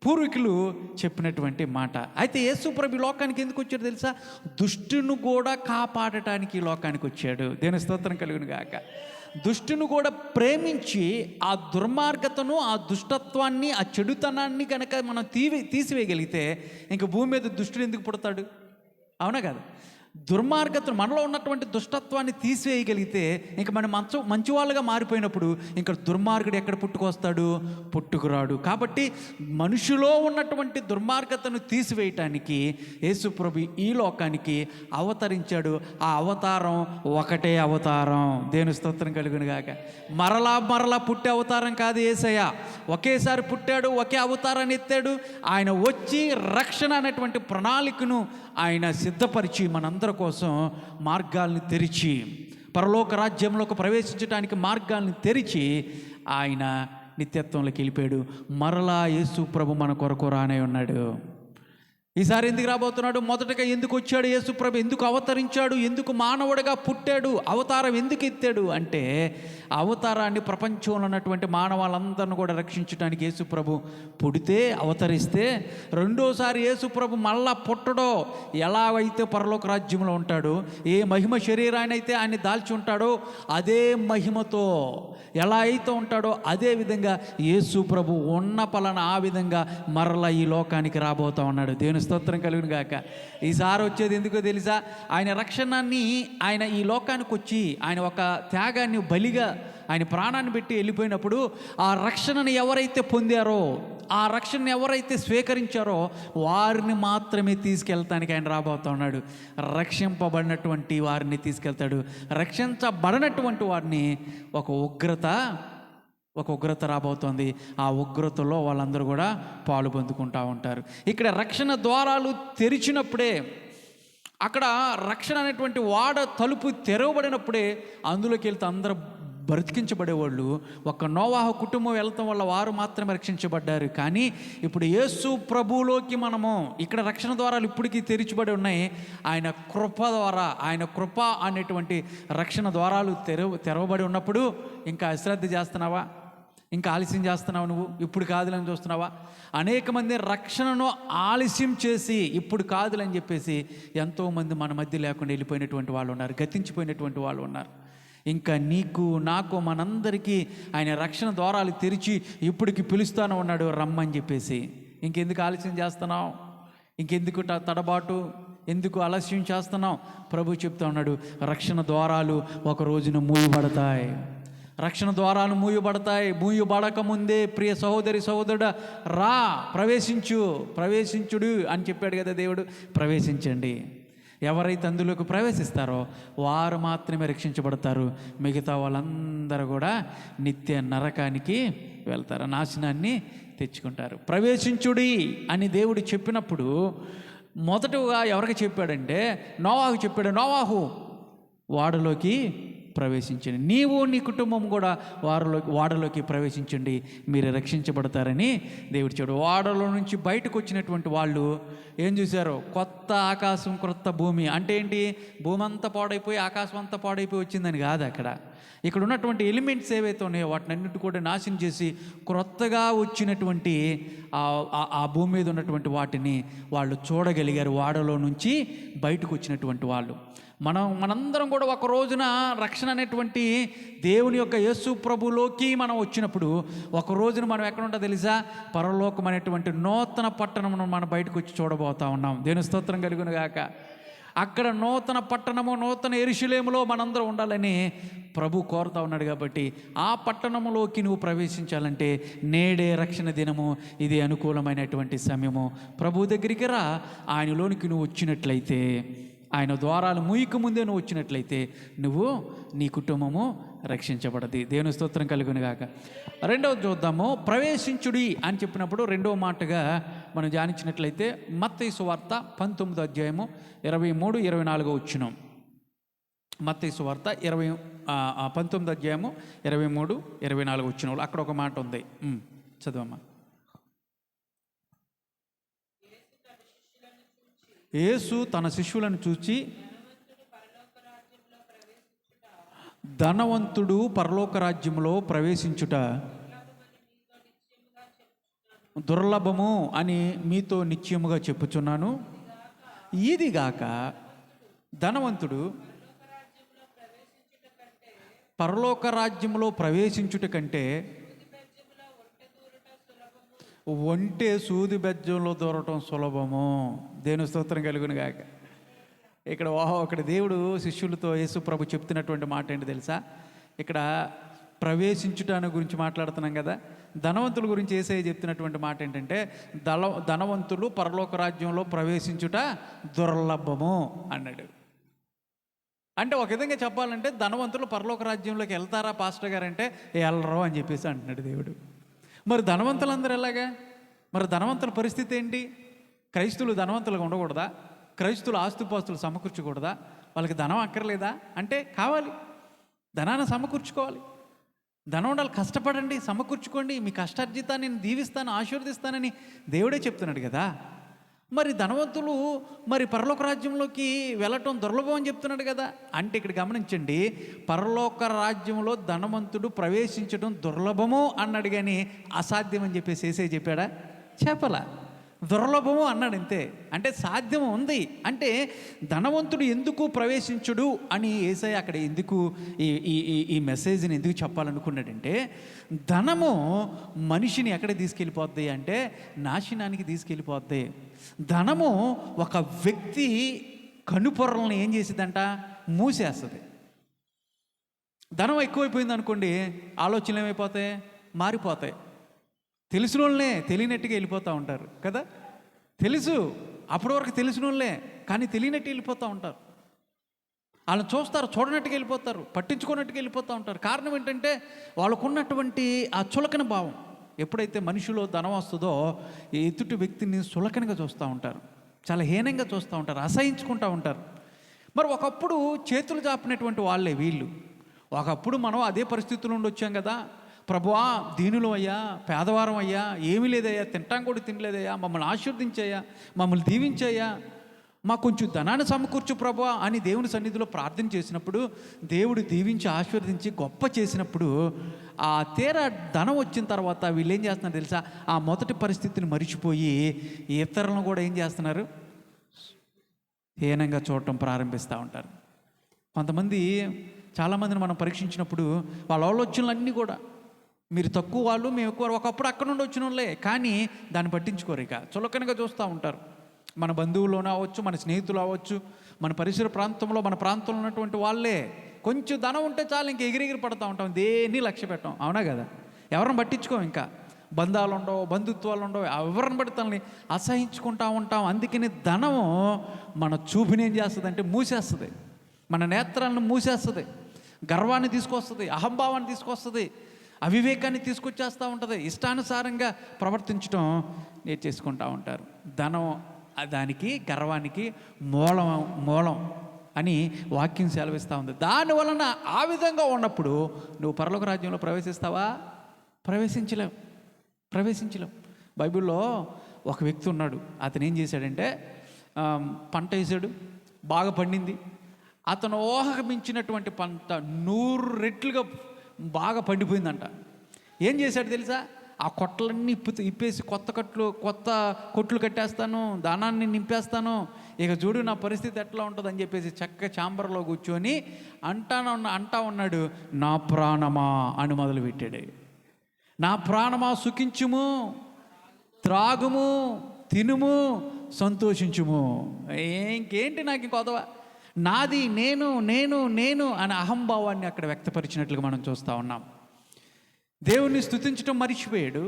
పూర్వీకులు చెప్పినటువంటి మాట. అయితే యేసు ప్రభు లోకానికి ఎందుకు వచ్చాడు తెలుసా? దుష్టును కూడా కాపాడటానికి లోకానికి వచ్చాడు. దేవుని స్తోత్రం కలుగును గాక. దుష్టును కూడా ప్రేమించి ఆ దుర్మార్గతను, ఆ దుష్టత్వాన్ని, ఆ చెడుతనాన్ని కనుక మనం తీసివేయగలిగితే ఇంక భూమి మీద దుష్టుడు ఎందుకు పుడతాడు? అవునా కదా? దుర్మార్గతను, మనలో ఉన్నటువంటి దుష్టత్వాన్ని తీసివేయగలిగితే ఇంక మనం మంచి వాళ్ళుగా మారిపోయినప్పుడు ఇంకా దుర్మార్గుడు ఎక్కడ పుట్టుకొస్తాడు? పుట్టుకురాడు. కాబట్టి మనుషులో ఉన్నటువంటి దుర్మార్గతను తీసివేయటానికి యేసు ప్రభు ఈ లోకానికి అవతరించాడు. ఆ అవతారం ఒకటే అవతారం. దేవుని స్తోత్రం కలుగును గాక. మరలా పుట్టే అవతారం కాదు యేసయ్య. ఒకేసారి పుట్టాడు, ఒకే అవతారాన్ని ఎత్తాడు. ఆయన వచ్చి రక్షణ అనేటువంటి ప్రణాళికను ఆయన సిద్ధపరిచి మనందరి కోసం మార్గాల్ని తెరిచి, పరలోక రాజ్యంలోకి ప్రవేశించడానికి మార్గాల్ని తెరిచి ఆయన నిత్యత్వంలోకి వెళ్ళిపోయాడు. మరలా యేసు ప్రభు మన కొరకు రానే ఉన్నాడు. ఈసారి ఎందుకు రాబోతున్నాడు? మొదటగా ఎందుకు వచ్చాడు యేసు ప్రభు? ఎందుకు అవతరించాడు? ఎందుకు మానవుడిగా పుట్టాడు? అవతారం ఎందుకు ఎత్తాడు అంటే, అవతారాన్ని ప్రపంచంలో ఉన్నటువంటి మానవాళ్ళందరిని కూడా రక్షించడానికి యేసు ప్రభు పుడితే, అవతరిస్తే, రెండోసారి యేసు ప్రభు మళ్ళా పుట్టడో, ఎలా అయితే పరలోక రాజ్యంలో ఉంటాడో, ఏ మహిమ శరీరాన్ని అయితే ఆయన దాల్చి ఉంటాడో అదే మహిమతో ఎలా అయితే ఉంటాడో అదే విధంగా యేసు ప్రభు ఉన్న పలన ఆ విధంగా మరలా ఈ లోకానికి రాబోతా ఉన్నాడు. దేవుని స్తోత్రం కలుగును గాక. ఈసారి వచ్చేది ఎందుకో తెలుసా? ఆయన రక్షణని, ఆయన ఈ లోకానికి వచ్చి ఆయన ఒక త్యాగాన్ని, బలిగా ఆయన ప్రాణాన్ని పెట్టి వెళ్ళిపోయినప్పుడు ఆ రక్షణను ఎవరైతే పొందారో, ఆ రక్షణను ఎవరైతే స్వీకరించారో వారిని మాత్రమే తీసుకెళ్తానికి ఆయన రాబోతా ఉన్నాడు. రక్షింపబడినటువంటి వారిని తీసుకెళ్తాడు. రక్షించబడినటువంటి వారిని ఒక ఉగ్రత రాబోతోంది. ఆ ఉగ్రతలో వాళ్ళందరూ కూడా పాలు పొందుకుంటూ ఉంటారు. ఇక్కడ రక్షణ ద్వారాలు తెరిచినప్పుడే, అక్కడ రక్షణ అనేటువంటి వాడ తలుపు తెరవబడినప్పుడే అందులోకి వెళ్తే అందరూ బ్రతికించబడేవాళ్ళు. ఒక నోవాహు కుటుంబం వెళ్తాం వల్ల వారు మాత్రమే రక్షించబడ్డారు. కానీ ఇప్పుడు యేసు ప్రభువులోకి మనము, ఇక్కడ రక్షణ ద్వారాలు ఇప్పటికీ తెరిచబడి ఉన్నాయి. ఆయన కృప ద్వారా, ఆయన కృప అనేటువంటి రక్షణ ద్వారాలు తెరవబడి ఉన్నప్పుడు ఇంకా అశ్రద్ధ చేస్తున్నావా? ఇంకా ఆలస్యం చేస్తున్నావు? నువ్వు ఇప్పుడు కాదులని చూస్తున్నావా? అనేక మంది రక్షణను ఆలస్యం చేసి ఇప్పుడు కాదులని చెప్పేసి ఎంతోమంది మన మధ్య లేకుండా వెళ్ళిపోయినటువంటి వాళ్ళు ఉన్నారు, గతించిపోయినటువంటి వాళ్ళు ఉన్నారు. ఇంకా నీకు నాకు మనందరికీ ఆయన రక్షణ ద్వారాలు తెరిచి ఇప్పటికి పిలుస్తాను ఉన్నాడు రమ్మని చెప్పేసి. ఇంకెందుకు ఆలస్యం చేస్తున్నావు? ఇంకెందుకు తడబాటు? ఎందుకు ఆలస్యం చేస్తున్నావు? ప్రభు చెప్తా ఉన్నాడు, రక్షణ ద్వారాలు ఒక రోజున మూయబడతాయి. రక్షణ ద్వారాలు మూయబడక ముందే ప్రియ సహోదరి సహోదరుడా రా, ప్రవేశించుడు అని చెప్పాడు కదా దేవుడు. ప్రవేశించండి. ఎవరైతే అందులోకి ప్రవేశిస్తారో వారు మాత్రమే రక్షించబడతారు. మిగతా వాళ్ళందరూ కూడా నిత్య నరకానికి వెళ్తారు, నాశనాన్ని తెచ్చుకుంటారు. ప్రవేశించుడి అని దేవుడు చెప్పినప్పుడు మొదటగా ఎవరికి చెప్పాడంటే నోవాహు చెప్పాడు. నోవాహు వాడలోకి ప్రవేశించండి, నీవు నీ కుటుంబం కూడా వాడలోకి ప్రవేశించండి, మీరు రక్షించబడతారని దేవుడు చెప్పాడు. వాడలో నుంచి బయటకు వచ్చినటువంటి వాళ్ళు ఏం చూశారు? కొత్త ఆకాశం, క్రొత్త భూమి. అంటే ఏంటి? భూమి అంతా పాడైపోయి ఆకాశం అంతా పాడైపోయి వచ్చిందని కాదు. ఇక్కడ ఉన్నటువంటి ఎలిమెంట్స్ ఏవైతే ఉన్నాయో వాటిని అన్నిటి కూడా నాశనం చేసి క్రొత్తగా వచ్చినటువంటి ఆ భూమి మీద ఉన్నటువంటి వాటిని వాళ్ళు చూడగలిగారు. వాడలో నుంచి బయటకు వచ్చినటువంటి వాళ్ళు మనందరం కూడా ఒక రోజున రక్షణ అనేటువంటి దేవుని యొక్క యేసు ప్రభులోకి మనం వచ్చినప్పుడు ఒక రోజున మనం ఎక్కడ ఉంటా తెలుసా? పరలోకం అనేటువంటి నూతన పట్టణమును మనం బయటకు వచ్చి చూడబోతా ఉన్నాం. దేవుని స్తోత్రం కలుగును గాక. అక్కడ నూతన పట్టణము, నూతన యెరూషలేములో మనందరం ఉండాలని ప్రభు కోరుతా ఉన్నాడు. కాబట్టి ఆ పట్టణంలోకి నువ్వు ప్రవేశించాలంటే నేడే రక్షణ దినము, ఇది అనుకూలమైనటువంటి సమయము. ప్రభు దగ్గరికి రా. ఆయనలోనికి నువ్వు వచ్చినట్లయితే, ఆయన ద్వారాలు మూయక ముందే నువ్వు వచ్చినట్లయితే నువ్వు, నీ కుటుంబము రక్షించబడది. దేవుని స్తోత్రం కలుగును గాక. రెండవది చూద్దాము. ప్రవేశించుడి అని చెప్పినప్పుడు రెండవ మాటగా మనం ధ్యానించినట్లయితే మత్తయి సువార్త 19వ అధ్యాయము 23-24 వచనం. మత్తయి సువార్త 19వ అధ్యాయము 23-24 వచనంలో అక్కడ ఒక మాట ఉంది. చదవమ్మా. యేసు తన శిష్యులను చూచి, ధనవంతుడు పరలోక రాజ్యంలో ప్రవేశించుట దుర్లభము అని మీతో నిశ్చయముగా చెప్పుచున్నాను. ఇదిగాక ధనవంతుడు పరలోక రాజ్యంలో ప్రవేశించుట కంటే ఒంటె సూది బెజ్జంలో దూరటం సులభము. దేవుని స్తోత్రం కలుగును గాక. ఇక్కడ దేవుడు శిష్యులతో యేసు ప్రభు చెప్తున్నటువంటి మాట ఏంటి తెలుసా? ఇక్కడ ప్రవేశించుట గురించి మాట్లాడుతున్నాం కదా. ధనవంతుల గురించి యేసయ్య చెప్తున్నటువంటి మాట ఏంటంటే, ధనవంతులు పరలోక రాజ్యంలో ప్రవేశించుట దుర్లభము అన్నాడు. అంటే ఒక విధంగా చెప్పాలంటే ధనవంతులు పరలోక రాజ్యంలోకి వెళ్తారా పాస్టర్ గారు అంటే వెళ్ళరు అని చెప్పేసి అంటున్నాడు దేవుడు. మరి ధనవంతులందరూ ఎలాగా? మరి ధనవంతుల పరిస్థితి ఏంటి? క్రైస్తువులు ధనవంతులుగా ఉండకూడదా? క్రైస్తువులు ఆస్తుపాస్తులు సమకూర్చకూడదా? వాళ్ళకి ధనం అక్కర్లేదా? అంటే కావాలి, ధనాన్ని సమకూర్చుకోవాలి. ధనం ఉండాలి, కష్టపడండి, సమకూర్చుకోండి, మీ కష్టార్జితాన్ని నేను దీవిస్తాను, ఆశీర్వదిస్తానని దేవుడే చెప్తున్నాడు కదా. మరి ధనవంతులు మరి పరలోక రాజ్యంలోకి వెళ్ళటం దుర్లభం అని చెప్తున్నాడు కదా. అంటే ఇక్కడ గమనించండి, పరలోక రాజ్యంలో ధనవంతుడు ప్రవేశించడం దుర్లభము అన్నాడు, కానీ అసాధ్యం అని చెప్పేసి యేసయ్య చెప్పాడా? చెప్పలా. దుర్లభము అన్నాడు అంతే. అంటే సాధ్యం ఉంది. అంటే ధనవంతుడు ఎందుకు ప్రవేశించుడు అని యేసయ్య అక్కడ ఎందుకు ఈ మెసేజ్ని ఎందుకు చెప్పాలనుకున్నాడంటే, ధనము మనిషిని ఎక్కడ తీసుకెళ్ళిపోద్ది అంటే నాశనానికి తీసుకెళ్ళిపోద్ది. ధనము ఒక వ్యక్తి కనుపొరలను ఏం చేసిద్దంట? మూసేస్తుంది. ధనం ఎక్కువైపోయింది అనుకోండి, ఆలోచనలు ఏమైపోతాయి? మారిపోతాయి. తెలిసిన వాళ్ళనే తెలియనట్టుగా వెళ్ళిపోతూ ఉంటారు కదా. తెలుసు, అప్పటి వరకు తెలిసిన వాళ్ళే, కానీ తెలియనట్టు వెళ్ళిపోతూ ఉంటారు. వాళ్ళని చూస్తారు, చూడనట్టుగా వెళ్ళిపోతారు, పట్టించుకున్నట్టుగా వెళ్ళిపోతూ ఉంటారు. కారణం ఏంటంటే వాళ్ళకున్నటువంటి ఆ చులకన భావం. ఎప్పుడైతే మనిషిలో ధనం వస్తుందో ఎదుటి వ్యక్తిని చులకనగా చూస్తూ ఉంటారు, చాలా హీనంగా చూస్తూ ఉంటారు, అసహించుకుంటూ ఉంటారు. మరి ఒకప్పుడు చేతులు చాపినటువంటి వాళ్ళే వీళ్ళు. ఒకప్పుడు మనం అదే పరిస్థితుల్లో ఉండి వచ్చాం కదా. ప్రభువా, దీనులు అయ్యా, పేదవారం అయ్యా, ఏమీ లేదయ్యా, తింటాం కూడా తినలేదయ్యా, మమ్మల్ని ఆశీర్వదించయ్యా, మమ్మల్ని దీవించయ్యా, మాకు కొంచెం ధనాన్ని సమకూర్చు ప్రభువా అని దేవుని సన్నిధిలో ప్రార్థన చేసినప్పుడు, దేవుడు దీవించి ఆశీర్వదించి గొప్ప చేసినప్పుడు, ఆ తీరా ధనం వచ్చిన తర్వాత వీళ్ళు ఏం చేస్తున్నారు తెలుసా? ఆ మొదటి పరిస్థితిని మరిచిపోయి ఇతరులను కూడా ఏం చేస్తున్నారు? హీనంగా చూడటం ప్రారంభిస్తూ ఉంటారు. కొంతమంది, చాలామందిని మనం పరీక్షించినప్పుడు వాళ్ళ ఆలోచనలన్నీ కూడా మీరు తక్కువ వాళ్ళు, మేము ఎక్కువ, ఒకప్పుడు అక్కడ నుండి వచ్చిన వాళ్ళే, కానీ దాన్ని పట్టించుకోరు. ఇక చులకనగా చూస్తూ ఉంటారు. మన బంధువుల్లోనే అవ్వచ్చు, మన స్నేహితులు అవ్వచ్చు, మన పరిసర ప్రాంతంలో, మన ప్రాంతంలో ఉన్నటువంటి వాళ్ళే. కొంచెం ధనం ఉంటే చాలు ఇంక ఎగిరెగిరి పడుతూ ఉంటాం, దేన్ని లక్ష్య పెట్టాం. అవునా కదా? ఎవరిని పట్టించుకోం. ఇంకా బంధాలు ఉండవు, బంధుత్వాలు ఉండవు, ఎవరిని పడితే తనని అసహించుకుంటూ ఉంటాం. అందుకని ధనము మన చూపుని ఏం చేస్తుంది అంటే మూసేస్తుంది, మన నేత్రాలను మూసేస్తుంది, గర్వాన్ని తీసుకొస్తుంది, అహంభావాన్ని తీసుకొస్తుంది, అవివేకాన్ని తీసుకొచ్చేస్తూ ఉంటుంది. ఇష్టానుసారంగా ప్రవర్తించడం నేర్చేసుకుంటూ ఉంటారు. ధనం దానికి, గర్వానికి మూలం అని వాక్యం సెలవిస్తూ ఉంది. దానివలన ఆ విధంగా ఉన్నప్పుడు నువ్వు పరలోక రాజ్యంలో ప్రవేశిస్తావా? ప్రవేశించలేవు. బైబిల్లో ఒక వ్యక్తి ఉన్నాడు. అతను ఏం చేశాడంటే, పంట వేసాడు, బాగా పండింది. అతను ఊహకు మించినటువంటి పంట 100 రెట్లుగా బాగా పండిపోయిందంట. ఏం చేశాడు తెలుసా? ఆ కొట్లన్నీ ఇప్పేసి కొత్త కొట్లు కట్టేస్తాను, దానాన్ని నింపేస్తాను, ఇక చూడు నా పరిస్థితి ఎట్లా ఉంటుందని చెప్పేసి చక్కగా ఛాంబర్లో కూర్చొని అంటా ఉన్నాడు, నా ప్రాణమా అని మొదలుపెట్టాడు. నా ప్రాణమా సుఖించుము, త్రాగుము, తినుము, సంతోషించుము. ఇంకేంటి నాకు కొదవ, నాది, నేను అనే అహంభావాన్ని అక్కడ వ్యక్తపరిచినట్లుగా మనం చూస్తూ ఉన్నాం. దేవుణ్ణి స్తుతించడం మర్చిపోయాడు,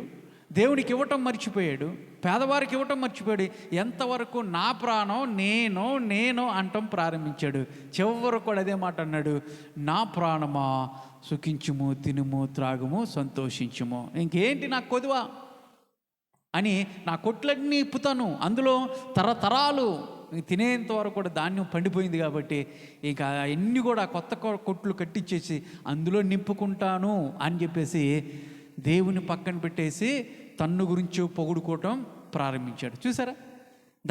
దేవునికి ఇవ్వటం మర్చిపోయాడు, పేదవారికి ఇవ్వటం మర్చిపోయాడు. ఎంతవరకు నా ప్రాణం నేను అంటం ప్రారంభించాడు. చివరకు కూడా అదే మాట అన్నాడు, నా ప్రాణమా సుఖించుము, తినుము, త్రాగుము, సంతోషించుము. ఇంకేంటి నాకు కొదువా అని నా కొట్లన్నీ ఇప్పుతాను, అందులో తరతరాలు తినేంత వరకు కూడా ధాన్యం పండిపోయింది కాబట్టి ఇక అన్నీ కూడా కొత్త కొట్లు కట్టించేసి అందులో నింపుకుంటాను అని చెప్పేసి దేవుని పక్కన పెట్టేసి తన్ను గురించి పొగుడుకోవటం ప్రారంభించాడు. చూసారా?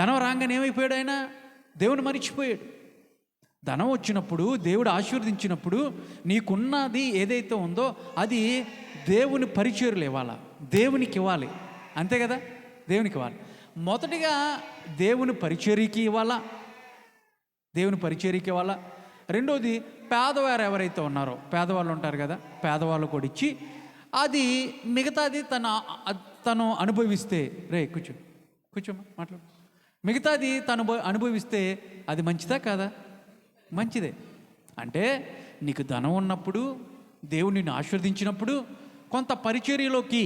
ధనం రాగానే ఏమైపోయాడు? ఆయన దేవుని మరిచిపోయాడు. ధనం వచ్చినప్పుడు, దేవుడు ఆశీర్వదించినప్పుడు నీకున్నది ఏదైతే ఉందో అది దేవుని పరిచర్యలు ఇవ్వాలి, దేవునికి ఇవ్వాలి. అంతే కదా? దేవునికి ఇవ్వాలి. మొదటిగా దేవుని పరిచర్యకి ఇవ్వాలా, రెండోది పేదవారు ఎవరైతే ఉన్నారో, పేదవాళ్ళు ఉంటారు కదా, పేదవాళ్ళు కూడా ఇచ్చి అది మిగతాది తను అనుభవిస్తే, కూర్చోమ్మా మాట్లాడు, మిగతాది తను అనుభవిస్తే అది మంచిదా కాదా? మంచిదే. అంటే నీకు ధనం ఉన్నప్పుడు, దేవుడు నిన్ను ఆశీర్వదించినప్పుడు కొంత పరిచర్యలోకి,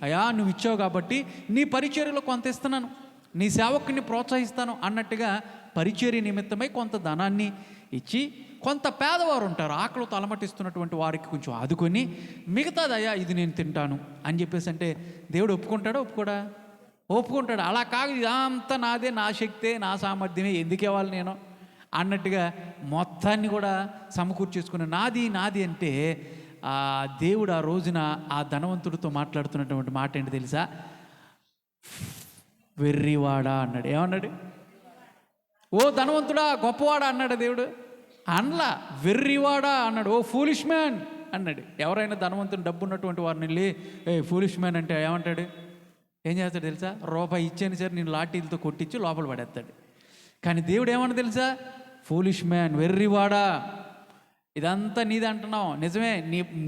అయ్యా నువ్వు ఇచ్చావు కాబట్టి నీ పరిచర్యలో కొంత ఇస్తున్నాను, నీ సేవకుని ప్రోత్సహిస్తాను అన్నట్టుగా పరిచర్య నిమిత్తమై కొంత ధనాన్ని ఇచ్చి, కొంత పేదవారు ఉంటారు ఆకలితో అలమటిస్తున్నటువంటి వారికి కొంచెం ఆదుకొని, మిగతాది అయ్యా ఇది నేను తింటాను అని చెప్పేసి అంటే దేవుడు ఒప్పుకుంటాడా? ఒప్పుకుంటాడు. అలా కాదు, ఇదంతా నాదే, నా శక్తే, నా సామర్థ్యమే, ఎందుకు ఇవ్వాలి నేను అన్నట్టుగా మొత్తాన్ని కూడా సమకూర్చేసుకుని నాది అంటే ఆ దేవుడు ఆ రోజున ఆ ధనవంతుడితో మాట్లాడుతున్నటువంటి మాట ఏంటి తెలుసా? వెర్రివాడా అన్నాడు. ఏమన్నాడు? ఓ ధనవంతుడా, గొప్పవాడా అన్నాడు దేవుడు. అనలా, వెర్రివాడా అన్నాడు. ఓ ఫూలిష్ మ్యాన్ అన్నాడు. ఎవరైనా ధనవంతుని డబ్బు ఉన్నటువంటి వారిని వెళ్ళి ఫూలిష్ మ్యాన్ అంటే ఏమంటాడు? ఏం చేస్తాడు తెలుసా? రూపాయి ఇచ్చాను సరే నేను లాఠీలతో కొట్టించి లోపల పడేస్తాడు. కానీ దేవుడు ఏమన్నా తెలుసా? ఫూలిష్ మ్యాన్, వెర్రివాడా, ఇదంతా నీది అంటున్నావు, నిజమే,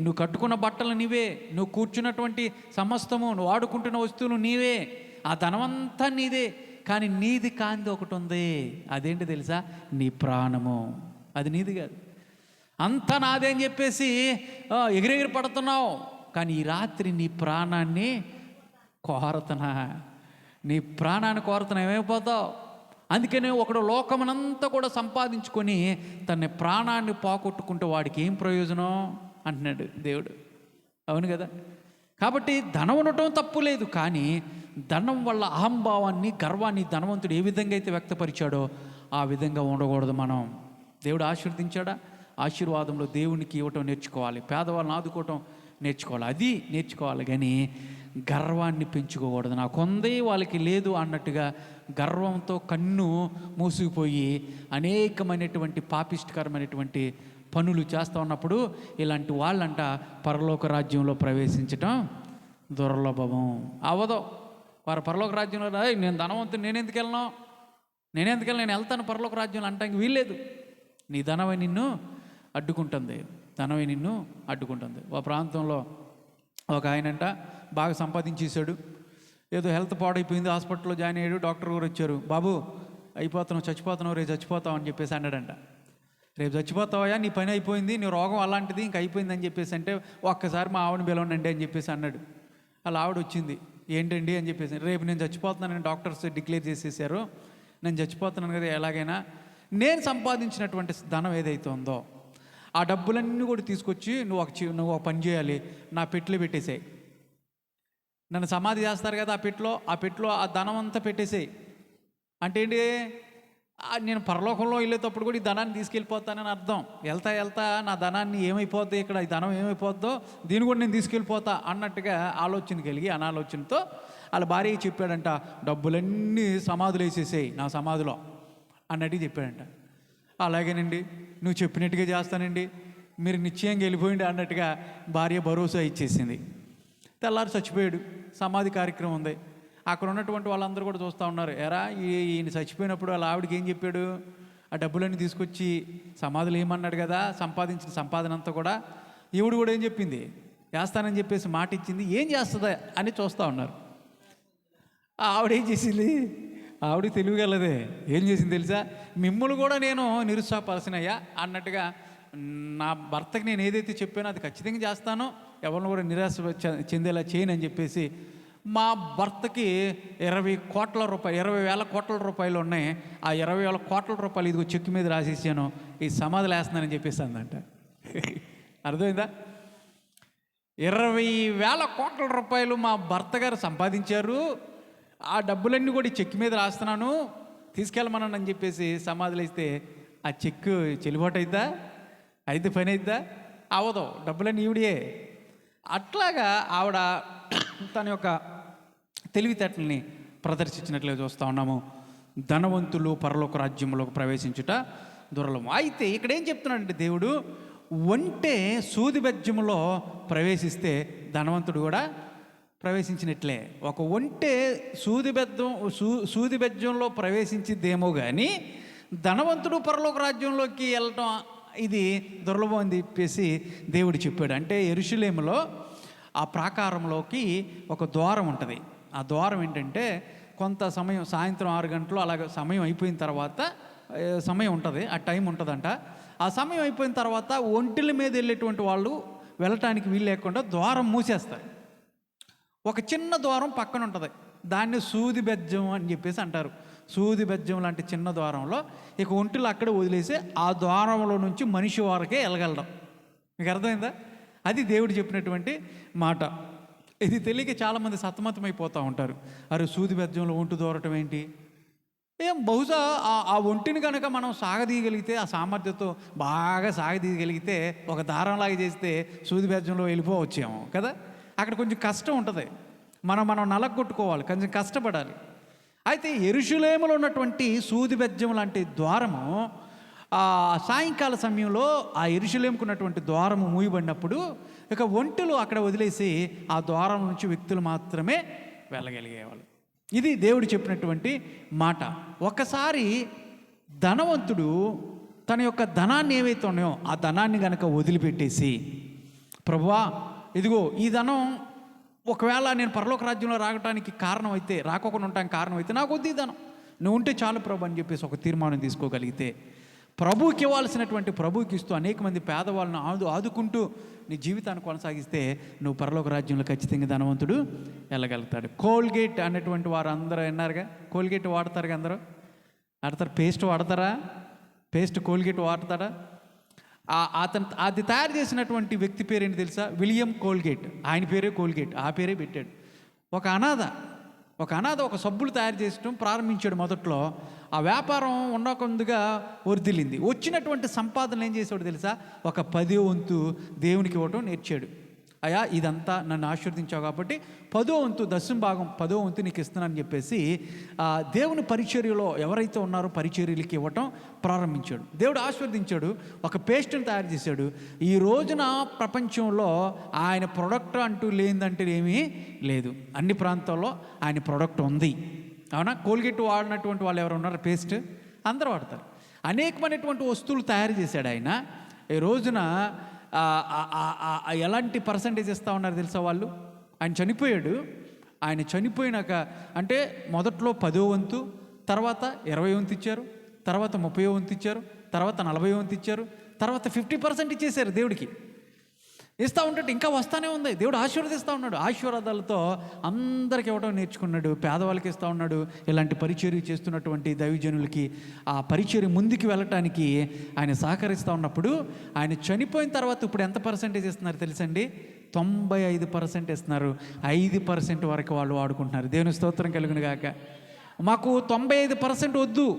నువ్వు కట్టుకున్న బట్టలు నీవే, నువ్వు కూర్చున్నటువంటి సమస్తము, నువ్వు వాడుకుంటున్న వస్తువులు నీవే, ఆ ధనమంతా నీదే, కానీ నీది కాంది ఒకటి ఉంది. అదేంటి తెలుసా? నీ ప్రాణము. అది నీది కాదు, అంతా నాదే అని చెప్పేసి ఎగిరెగిరి పడుతున్నావు. కానీ ఈ రాత్రి నీ ప్రాణాన్ని కోరతనా, నీ ప్రాణాన్ని కోరతన ఏమైపోతావు? అందుకనే ఒకడు లోకమునంతా కూడా సంపాదించుకొని తన ప్రాణాన్ని పోగొట్టుకుంటే వాడికి ఏం ప్రయోజనం అంటున్నాడు దేవుడు. అవును కదా? కాబట్టి ధనం ఉండటం తప్పు లేదు, కానీ ధనం వల్ల అహంభావాన్ని, గర్వాన్ని ధనవంతుడు ఏ విధంగా అయితే వ్యక్తపరిచాడో ఆ విధంగా ఉండకూడదు. మనం దేవుడు ఆశీర్వదించాడా? ఆశీర్వాదంలో దేవునికి ఇవ్వటం నేర్చుకోవాలి, పేదవాళ్ళని ఆదుకోవటం నేర్చుకోవాలి, అది నేర్చుకోవాలి. కానీ గర్వాన్ని పెంచుకోకూడదు. నాకు ఉంది వాళ్ళకి లేదు అన్నట్టుగా గర్వంతో కన్ను మూసుకుపోయి అనేకమైనటువంటి పాపిష్టకరమైనటువంటి పనులు చేస్తూ ఉన్నప్పుడు ఇలాంటి వాళ్ళంట పరలోక రాజ్యంలో ప్రవేశించటం దుర్లభం. అవ్వదు. వారు పరలోక రాజ్యంలో నేను ధనవంతుని నేను ఎందుకు నేను వెళ్తాను పరలోక రాజ్యంలో అంటానికి వీల్లేదు. నీ ధనమే నిన్ను అడ్డుకుంటుంది. ఒక ప్రాంతంలో ఒక ఆయనంట బాగా సంపాదించేశాడు, ఏదో హెల్త్ పాడైపోయింది, హాస్పిటల్లో జాయిన్ అయ్యాడు. డాక్టర్ గారు వచ్చారు, బాబు అయిపోతున్నావు, చచ్చిపోతున్నావు, రేపు చచ్చిపోతావు అని చెప్పేసి అన్నాడంట. రేపు చచ్చిపోతావా, నీ పని అయిపోయింది, నీ రోగం అలాంటిది, ఇంక అయిపోయింది అని చెప్పేసి అంటే ఒక్కసారి మా ఆవిడని పిలవనండి అని చెప్పేసి అన్నాడు. అలా ఆవిడ వచ్చింది, ఏంటండి అని చెప్పేసి, రేపు నేను చచ్చిపోతున్నానని డాక్టర్స్ డిక్లేర్ చేసేసారు, నేను చచ్చిపోతున్నాను కదా, ఎలాగైనా నేను సంపాదించినటువంటి ధనం ఏదైతే ఉందో ఆ డబ్బులన్నీ కూడా తీసుకొచ్చి నువ్వు ఒక పని చేయాలి, నా పెట్లో పెట్టేసాయి, నన్ను సమాధి చేస్తారు కదా ఆ పెట్లో ఆ ధనం అంతా పెట్టేసాయి. అంటే ఏంటి? నేను పరలోకంలో వెళ్ళేటప్పుడు కూడా ఈ ధనాన్ని తీసుకెళ్ళిపోతానని అర్థం. వెళ్తా నా ధనాన్ని ఏమైపోద్ది, ఇక్కడ ఈ ధనం ఏమైపోద్దో దీన్ని కూడా నేను తీసుకెళ్ళిపోతా అన్నట్టుగా ఆలోచన కలిగి అనాలోచనతో వాళ్ళ భార్యకి చెప్పాడంట, డబ్బులన్నీ సమాధులు వేసేసాయి నా సమాధిలో అన్నట్టుగా చెప్పాడంట. అలాగేనండి, నువ్వు చెప్పినట్టుగా చేస్తానండి, మీరు నిశ్చయంగా వెళ్ళిపోయింది అన్నట్టుగా భార్య భరోసా ఇచ్చేసింది. తెల్లారి చచ్చిపోయాడు. సమాధి కార్యక్రమం ఉంది. అక్కడ ఉన్నటువంటి వాళ్ళందరూ కూడా చూస్తూ ఉన్నారు. ఎరా ఈయన చచ్చిపోయినప్పుడు వాళ్ళ ఆవిడకి ఏం చెప్పాడు? ఆ డబ్బులన్నీ తీసుకొచ్చి సమాధులు ఏమన్నాడు కదా, సంపాదించిన సంపాదన అంతా కూడా. ఈవిడు కూడా ఏం చెప్పింది? చేస్తానని చెప్పేసి మాట ఇచ్చింది, ఏం చేస్తుందా అని చూస్తూ ఉన్నారు. ఆవిడ ఏం చేసింది? ఆవిడ తెలివిగలదే. ఏం చేసింది తెలుసా? మిమ్మల్ని కూడా నేను నిరుత్సాహపరచనయ్యా అన్నట్టుగా, నా భర్తకి నేను ఏదైతే చెప్పానో అది ఖచ్చితంగా చేస్తానో, ఎవరిని కూడా నిరాశ చెందేలా చేయనని చెప్పేసి మా భర్తకి 20,000 కోట్ల రూపాయలు ఉన్నాయి, ఆ 20,000 కోట్ల రూపాయలు ఇదిగో చెక్కు మీద రాసేసాను, ఈ సమాధులు వేస్తున్నానని చెప్పేసి అందంట. అర్థమైందా? 20,000 కోట్ల రూపాయలు మా భర్త గారు సంపాదించారు, ఆ డబ్బులన్నీ కూడా ఈ చెక్కు మీద రాస్తున్నాను, తీసుకెళ్ళమని చెప్పేసి సమాధులు వేస్తే ఆ చెక్కు చెల్లుబాటు అవుతుందా? అయితే పని అవుతుందా? అవదు. డబ్బులన్నీ ఈవిడియే. అట్లాగా ఆవిడ తన యొక్క తెలివితేటల్ని ప్రదర్శించినట్లుగా చూస్తూ ఉన్నాము. ధనవంతులు పరలోక రాజ్యంలోకి ప్రవేశించుట దుర్లభం. అయితే ఇక్కడ ఏం చెప్తున్నాడంటే దేవుడు, ఒంటె సూది బెజ్జంలో ప్రవేశిస్తే ధనవంతుడు కూడా ప్రవేశించినట్లే. ఒక ఒంటె సూది బెజ్జంలో ప్రవేశించిద్దేమో కానీ ధనవంతుడు పరలోక రాజ్యంలోకి వెళ్ళటం ఇది దుర్లభం అని చెప్పేసి దేవుడు చెప్పాడు. అంటే యెరూషలేములో ఆ ప్రాకారంలోకి ఒక ద్వారం ఉంటుంది. ఆ ద్వారం ఏంటంటే కొంత సమయం సాయంత్రం 6 గంటలు అలాగ సమయం అయిపోయిన తర్వాత సమయం ఉంటుంది, ఆ టైం ఉంటుందంట. ఆ సమయం అయిపోయిన తర్వాత ఒంటిల మీద వెళ్ళేటువంటి వాళ్ళు వెళ్ళటానికి వీలు లేకుండా ద్వారం మూసేస్తారు. ఒక చిన్న ద్వారం పక్కన ఉంటుంది, దాన్ని సూది బెజ్జం అని చెప్పేసి అంటారు. సూది బెజ్జం లాంటి చిన్న ద్వారంలో ఇక ఒంటిలు అక్కడే వదిలేసి ఆ ద్వారంలో నుంచి మనిషి వరకే వెళ్ళగలడం. మీకు అర్థమైందా? అది దేవుడు చెప్పినటువంటి మాట. ఇది తెలియక చాలామంది సతమతమైపోతూ ఉంటారు. అరే సూది బెజ్జంలో ఒంటి దూరటం ఏంటి? బహుశా ఆ ఒంటిని కనుక మనం సాగదీయగలిగితే, ఆ సామర్థ్యంతో బాగా సాగదీయగలిగితే, ఒక దారంలాగా చేస్తే సూది బెజ్జంలో వెళ్ళిపోవచ్చేమో కదా. అక్కడ కొంచెం కష్టం ఉంటుంది, మనం నలగొట్టుకోవాలి, కొంచెం కష్టపడాలి. అయితే యెరూషలేములో ఉన్నటువంటి సూది బెజ్జం లాంటి ద్వారము సాయంకాల సమయంలో ఆ యెరూషలేముకు ఉన్నటువంటి ద్వారము మూయబడినప్పుడు ఇక ఒంటెలు అక్కడ వదిలేసి ఆ ద్వారం నుంచి వ్యక్తులు మాత్రమే వెళ్ళగలిగేవాళ్ళు. ఇది దేవుడు చెప్పినటువంటి మాట. ఒకసారి ధనవంతుడు తన యొక్క ధనాన్ని ఏవైతే ఉన్నాయో ఆ ధనాన్ని కనుక వదిలిపెట్టేసి, ప్రభువా ఇదిగో ఈ ధనం ఒకవేళ నేను పరలోక రాజ్యంలో రావడానికి కారణం అయితే, రాకోకుండా ఉండటానికి కారణం అయితే నాకు వద్దు ఈ ధనం, నువ్వు ఉంటే చాలు ప్రభు అని చెప్పేసి ఒక తీర్మానం తీసుకోగలిగితే, ప్రభువుకి ఇవ్వాల్సినటువంటి ప్రభువుకి ఇస్తూ అనేక మంది పేదవాళ్ళను ఆదుకుంటూ నీ జీవితాన్ని కొనసాగిస్తే నువ్వు పరలోక రాజ్యంలో ఖచ్చితంగా ధనవంతుడు వెళ్ళగలుగుతాడు. కోల్గేట్ అనేటువంటి వారు అందరూ విన్నారుగా, కోల్గేట్ వాడతారుగా, అందరూ వాడతారు. పేస్ట్ వాడతారా? పేస్ట్ కోల్గేట్ వాడతాడా? అది తయారు చేసినటువంటి వ్యక్తి పేరేంటి తెలుసా? William Colgate. ఆయన పేరే కోల్గేట్, ఆ పేరే పెట్టాడు. ఒక అనాథ ఒక సబ్బులు తయారు చేయడం ప్రారంభించాడు. మొదట్లో ఆ వ్యాపారం ఉన్నకొందుగా వర్ధిల్లింది. వచ్చినటువంటి సంపాదన ఏం చేసాడు తెలుసా? ఒక 10వ వంతు దేవునికి ఇవ్వటం నేర్చాడు. అయ్యా ఇదంతా నన్ను ఆశీర్వదించావు కాబట్టి 10వ వంతు, 10వ భాగం 10వ వంతు నీకు ఇస్తున్నానని చెప్పేసి దేవుని పరిచర్యలో ఎవరైతే ఉన్నారో పరిచర్యలకి ఇవ్వటం ప్రారంభించాడు. దేవుడు ఆశీర్వదించాడు. ఒక పేస్ట్ని తయారు చేశాడు. ఈ రోజున ప్రపంచంలో ఆయన ప్రొడక్ట్ అంటూ లేదంటే ఏమీ లేదు. అన్ని ప్రాంతాల్లో ఆయన ప్రొడక్ట్ ఉంది. అవునా? కోల్గేట్ వాడినటువంటి వాళ్ళు ఎవరు ఉన్నారు? పేస్ట్ అందరూ వాడతారు. అనేకమైనటువంటి వస్తువులు తయారు చేశాడు ఆయన. ఈ రోజున ఎలాంటి పర్సంటేజ్ ఇస్తూ ఉన్నారు తెలుసా వాళ్ళు? ఆయన చనిపోయాడు. ఆయన చనిపోయినాక అంటే మొదట్లో 10వ వంతు, తర్వాత 20వ వంతు ఇచ్చారు, తర్వాత 30వ వంతు ఇచ్చారు, తర్వాత 40వ వంతు ఇచ్చారు, తర్వాత 50% ఇచ్చేశారు దేవుడికి. ఇస్తూ ఉంటే ఇంకా వస్తానే ఉంది. దేవుడు ఆశీర్వదిస్తూ ఉన్నాడు. ఆశీర్వాదాలతో అందరికి ఇవ్వడం నేర్చుకున్నాడు. పేదవాళ్ళకి ఇస్తూ ఉన్నాడు. ఇలాంటి పరిచర్య చేస్తున్నటువంటి దైవజనులకి ఆ పరిచర్య ముందుకు వెళ్ళటానికి ఆయన సహకరిస్తూ ఉన్నప్పుడు ఆయన చనిపోయిన తర్వాత ఇప్పుడు ఎంత పర్సెంటేజ్ ఇస్తున్నారు తెలుసండి? 95% ఇస్తున్నారు. 5% వరకు వాళ్ళు వాడుకుంటున్నారు. దేవుని స్తోత్రం కలుగును గాక. మాకు 95% వద్దు,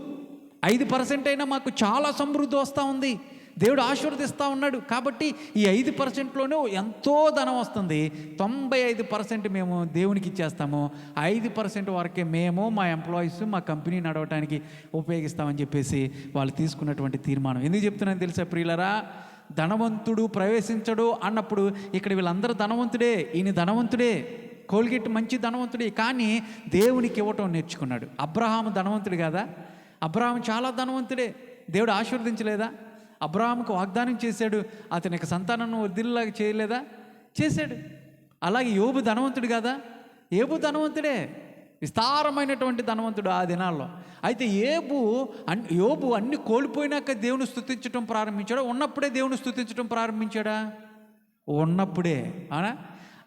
5% అయినా మాకు చాలా సమృద్ధి వస్తూ ఉంది, దేవుడు ఆశీర్వదిస్తూ ఉన్నాడు. కాబట్టి ఈ 5%లోనే ఎంతో ధనం వస్తుంది. 95% మేము దేవునికి ఇచ్చేస్తాము, 5% వరకే మేము మా ఎంప్లాయీస్ మా కంపెనీ నడవటానికి ఉపయోగిస్తామని చెప్పేసి వాళ్ళు తీసుకున్నటువంటి తీర్మానం. ఎందుకు చెప్తున్నాను తెలుసా ప్రియులరా? ధనవంతుడు ప్రవేశించడు అన్నప్పుడు ఇక్కడ వీళ్ళందరూ ధనవంతుడే, ఈయన ధనవంతుడే, కోల్గేట్ మంచి ధనవంతుడే, కానీ దేవునికి ఇవ్వటం నేర్చుకున్నాడు. అబ్రహాము ధనవంతుడు కదా? అబ్రహాము చాలా ధనవంతుడే. దేవుడు ఆశీర్వదించలేదా? అబ్రహాముకు వాగ్దానం చేశాడు, అతనికి సంతానం వర్ధిల్లాగా చేయలేదా? చేశాడు. అలాగే యోబు ధనవంతుడు కదా? యోబు ధనవంతుడే, విస్తారమైనటువంటి ధనవంతుడు ఆ దినాల్లో. అయితే యోబు అన్ని కోల్పోయినాక దేవుని స్తుతించడం ప్రారంభించాడా? ఉన్నప్పుడే దేవుని స్తుతించడం ప్రారంభించాడా? ఉన్నప్పుడే. అవునా?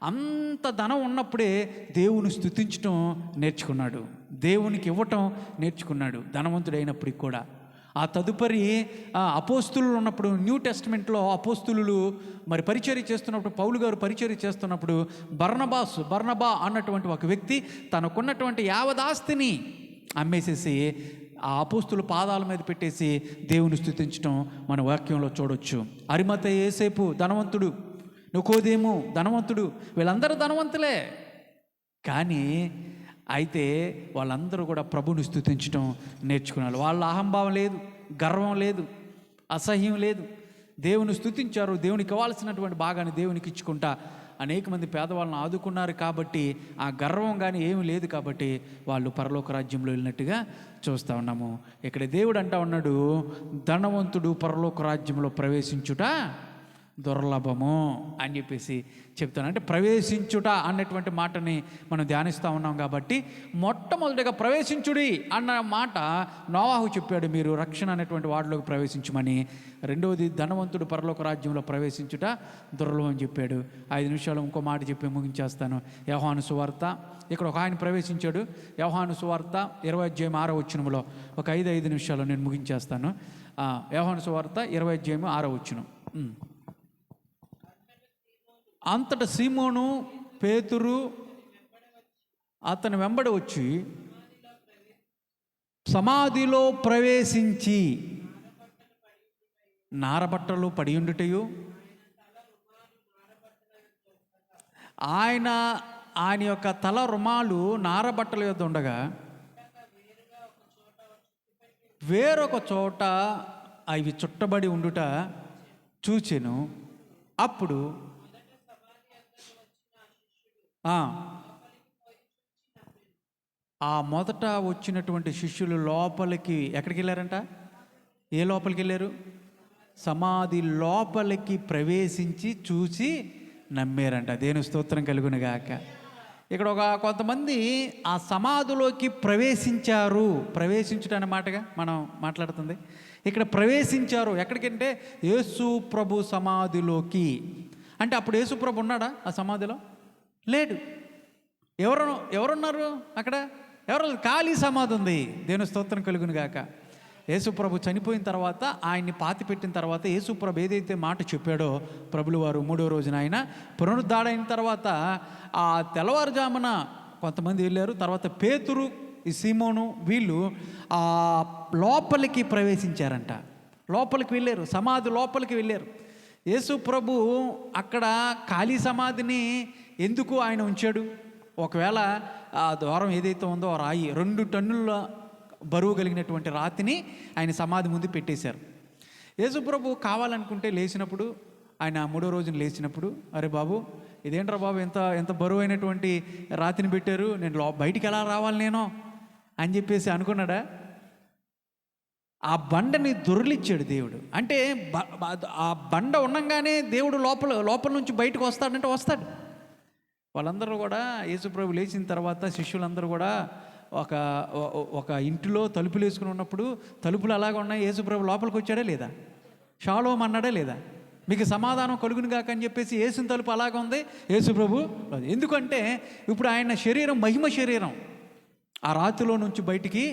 అంత ధనం ఉన్నప్పుడే దేవుని స్తుతించడం నేర్చుకున్నాడు, దేవునికి ఇవ్వటం నేర్చుకున్నాడు ధనవంతుడైనప్పటికి కూడా. ఆ తదుపరి అపోస్తులు ఉన్నప్పుడు, న్యూ టెస్ట్మెంట్లో అపోస్తులు మరి పరిచర్య చేస్తున్నప్పుడు, పౌలు గారు పరిచర్య చేస్తున్నప్పుడు బర్నబా అన్నటువంటి ఒక వ్యక్తి తనకున్నటువంటి యావదాస్తిని అమ్మేసేసి ఆ అపోస్తుల పాదాల మీద పెట్టేసి దేవుని స్తుతించడం మన వాక్యంలో చూడొచ్చు. అరిమతయి యోసేపు ధనవంతుడు, నికోదేము ధనవంతుడు, వీళ్ళందరూ ధనవంతులే. కానీ అయితే వాళ్ళందరూ కూడా ప్రభుని స్తుతించడం నేర్చుకున్నారు. వాళ్ళ అహంభావం లేదు, గర్వం లేదు, అసహ్యం లేదు. దేవుని స్తుతించారు. దేవునికి ఇవ్వాల్సినటువంటి భాగాన్ని దేవునికి ఇచ్చుకుంటా అనేక మంది పేదవాళ్ళని ఆదుకున్నారు. కాబట్టి ఆ గర్వం కానీ ఏమీ లేదు. కాబట్టి వాళ్ళు పరలోక రాజ్యంలో వెళ్ళినట్టుగా చూస్తూ ఉన్నాము. ఇక్కడ దేవుడు అంటా ఉన్నాడు, ధనవంతుడు పరలోక రాజ్యంలో ప్రవేశించుట దుర్లభము అని చెప్పేసి చెప్తాను. అంటే ప్రవేశించుట అన్నటువంటి మాటని మనం ధ్యానిస్తూ ఉన్నాం కాబట్టి మొట్టమొదటిగా ప్రవేశించుడి అన్న మాట నోవాహు చెప్పాడు, మీరు రక్షణ అనేటువంటి వాటిలోకి ప్రవేశించమని. రెండవది ధనవంతుడు పరలోక రాజ్యంలో ప్రవేశించుట దుర్లభం అని చెప్పాడు. 5 నిమిషాలు ఇంకో మాట చెప్పి ముగించేస్తాను. యోహాను సువార్త, ఇక్కడ ఒక ఆయన ప్రవేశించాడు. యోహాను సువార్త 20:6 ఒక 5 నిమిషాలు నేను ముగించేస్తాను. యోహాను సువార్త 20:6. అంతట సీమోను పేతురు అతని వెంబడి వచ్చి సమాధిలో ప్రవేశించి నారబట్టలు పడియుండుటయు, ఆయన యొక్క తల రుమాలు నారబట్టల యొద్ద ఉండగా వేరొక చోట అవి చుట్టబడి ఉండుట చూచెను. అప్పుడు ఆ మొదట వచ్చినటువంటి శిష్యులు లోపలికి ఎక్కడికి వెళ్ళారంట? ఏ లోపలికి వెళ్ళారు? సమాధి లోపలికి ప్రవేశించి చూసి నమ్మారంట. దేవుని స్తోత్రం కలుగును గాక. ఇక్కడ కొంతమంది ఆ సమాధిలోకి ప్రవేశించారు. ప్రవేశించుట అన్నమాటగా మనం మాట్లాడుతుంది. ఇక్కడ ప్రవేశించారు ఎక్కడికంటే యేసు ప్రభు సమాధిలోకి. అంటే అప్పుడు యేసు ప్రభు ఉన్నాడా ఆ సమాధిలో? లేడు. ఎవరున్నారు అక్కడ? ఎవరు? ఖాళీ సమాధి ఉంది. దేవుని స్తోత్రం కలుగును గాక. యేసుప్రభు చనిపోయిన తర్వాత, ఆయన్ని పాతిపెట్టిన తర్వాత యేసుప్రభు ఏదైతే మాట చెప్పాడో ప్రభులు వారు 3వ రోజున ఆయన పునరుద్ధాడైన తర్వాత ఆ తెల్లవారుజామున కొంతమంది వెళ్ళారు. తర్వాత పేతురు, ఈ సీమోను వీళ్ళు ఆ లోపలికి ప్రవేశించారంట. లోపలికి వెళ్ళారు, సమాధి లోపలికి వెళ్ళారు. యేసుప్రభు అక్కడ ఖాళీ సమాధిని ఎందుకు ఆయన ఉంచాడు? ఒకవేళ ఆ ద్వారం ఏదైతే ఉందో ఆ రాయి 2 టన్నుల బరువు కలిగినటువంటి రాతిని ఆయన సమాధి ముందు పెట్టేశారు. యేసుప్రభు కావాలనుకుంటే లేచినప్పుడు, ఆయన 3వ రోజున లేచినప్పుడు, అరే బాబు ఇదేంట్రా బాబు ఎంత బరువు అయినటువంటి రాతిని పెట్టారు, నేను బయటికి ఎలా రావాలి నేను అని చెప్పేసి అనుకున్నాడా? ఆ బండని దొర్లిచ్చాడు దేవుడు. అంటే ఆ బండ ఉండగానే దేవుడు లోపల నుంచి బయటకు వస్తాడంటే వస్తాడు. వాళ్ళందరూ కూడా యేసుప్రభు లేచిన తర్వాత శిష్యులందరూ కూడా ఒక ఇంటిలో తలుపులు వేసుకుని ఉన్నప్పుడు తలుపులు అలాగ ఉన్నాయి. యేసుప్రభు లోపలికి వచ్చాడా లేదా? షాలోమ్ అన్నాడా లేదా? మీకు సమాధానం కలుగును గాక అని చెప్పేసి యేసుని తలుపు అలాగ ఉంది. యేసుప్రభు ఎందుకంటే ఇప్పుడు ఆయన శరీరం మహిమ శరీరం, ఆ రాతిలో నుంచి బయటికి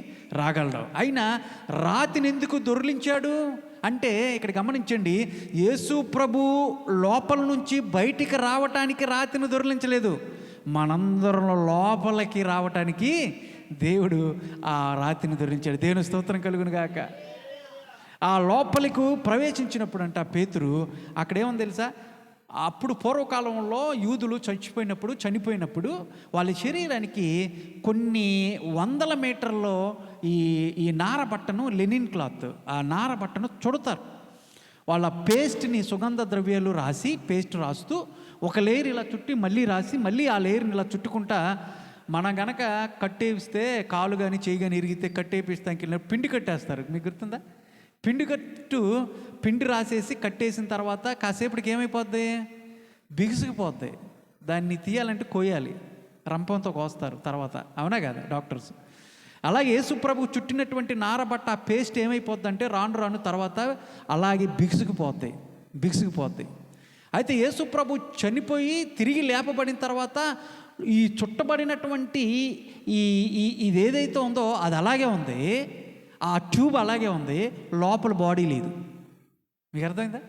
రాగలడు. అయినా రాతిని ఎందుకు దొర్లించాడు అంటే ఇక్కడ గమనించండి, యేసు ప్రభు లోపల నుంచి బయటికి రావటానికి రాతిని దొర్లించలేదు, మనందరం లోపలికి రావటానికి దేవుడు ఆ రాతిని దొర్లించాడు. దేవుని స్తోత్రం కలుగును గాక. ఆ లోపలికి ప్రవేశించినప్పుడు అంట పేతురు అక్కడేముంది తెలుసా? అప్పుడు పూర్వకాలంలో యూదులు చనిపోయినప్పుడు వాళ్ళ శరీరానికి కొన్ని 100 మీటర్లో ఈ నారబట్టను, లెనిన్ క్లాత్, ఆ నారబట్టను చుడతారు. వాళ్ళ పేస్ట్ని, సుగంధ ద్రవ్యాలు రాసి పేస్ట్ రాస్తూ ఒక లేయర్ ఇలా చుట్టి మళ్ళీ రాసి మళ్ళీ ఆ లేయర్ని ఇలా చుట్టుకుంటా, మనం గనక కట్టేపిస్తే కాలు కానీ చేయి కానీ ఇరిగితే కట్టేపిస్తానికి వెళ్ళినప్పుడు పిండి కట్టేస్తారు. మీకు గుర్తుందా? పిండి రాసేసి కట్టేసిన తర్వాత కాసేపటికి ఏమైపోద్ది? బిగుసుకుపోద్ది. దాన్ని తీయాలంటే కోయాలి, రంపంతో కోస్తారు తర్వాత, అవునా కదా డాక్టర్స్? అలాగే యేసుప్రభు చుట్టినటువంటి నారబట్ట ఆ పేస్ట్ ఏమైపోద్ది అంటే రాను తర్వాత అలాగే బిగుసుకుపోద్ది. అయితే యేసుప్రభు చనిపోయి తిరిగి లేపబడిన తర్వాత ఈ చుట్టబడినటువంటి ఇది ఏదైతే ఉందో అది అలాగే ఉంది, ఆ ట్యూబ్ అలాగే ఉంది, లోపల బాడీ లేదు. మీకు అర్థమైందా?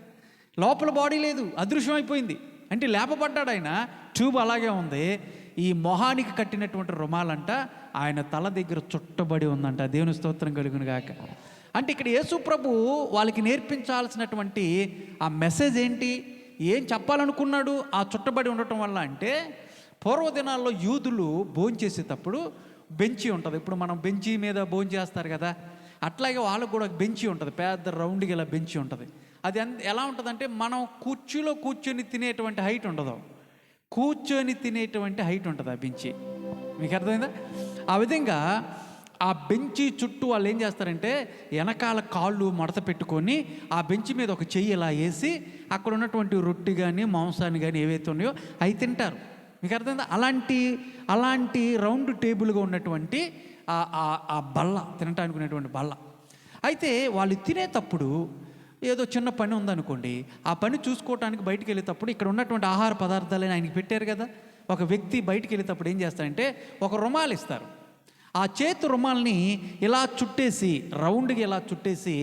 లోపల బాడీ లేదు, అదృశ్యమైపోయింది. అంటే లేపబడ్డాడు ఆయన, ట్యూబ్ అలాగే ఉంది. ఈ మొహానికి కట్టినటువంటి రుమాలంట ఆయన తల దగ్గర చుట్టబడి ఉందంట. దేవుని స్తోత్రం కలుగును గాక. అంటే ఇక్కడ యేసుప్రభు వాళ్ళకి నేర్పించాల్సినటువంటి ఆ మెసేజ్ ఏంటి, ఏం చెప్పాలనుకున్నాడు ఆ చుట్టబడి ఉండటం వల్ల అంటే, పూర్వదినాల్లో యూదులు భోంచేసేటప్పుడు బెంచి ఉంటుంది. ఇప్పుడు మనం బెంచి మీద భోంచేస్తారు కదా, అట్లాగే వాళ్ళకు కూడా బెంచి ఉంటుంది, పెద్ద రౌండ్గా ఇలా బెంచి ఉంటుంది. అది ఎలా ఉంటుందంటే మనం కుర్చీలో కూర్చొని తినేటువంటి హైట్ ఉండదు, కూర్చొని తినేటువంటి హైట్ ఉంటుంది ఆ బెంచి. మీకు అర్థమైందా? ఆ విధంగా ఆ బెంచి చుట్టూ వాళ్ళు ఏం చేస్తారంటే వెనకాల కాళ్ళు మడత పెట్టుకొని ఆ బెంచి మీద ఒక చెయ్యి ఇలా వేసి అక్కడ ఉన్నటువంటి రొట్టె కానీ మాంసాన్ని కానీ ఏవైతే ఉన్నాయో అవి తింటారు. మీకు అర్థమైందా? అలాంటి రౌండ్ టేబుల్గా ఉన్నటువంటి ఆ బల్ల, తినటానికి ఉన్నటువంటి బల్ల. అయితే వాళ్ళు తినేటప్పుడు ఏదో చిన్న పని ఉందనుకోండి, ఆ పని చూసుకోవటానికి బయటికి వెళ్ళేటప్పుడు ఇక్కడ ఉన్నటువంటి ఆహార పదార్థాలని ఆయనకి పెట్టారు కదా. ఒక వ్యక్తి బయటికి వెళ్ళేటప్పుడు ఏం చేస్తారంటే ఒక రుమాలు ఇస్తారు. ఆ చేతి రుమాల్ని ఇలా చుట్టేసి, రౌండ్గా ఇలా చుట్టేసి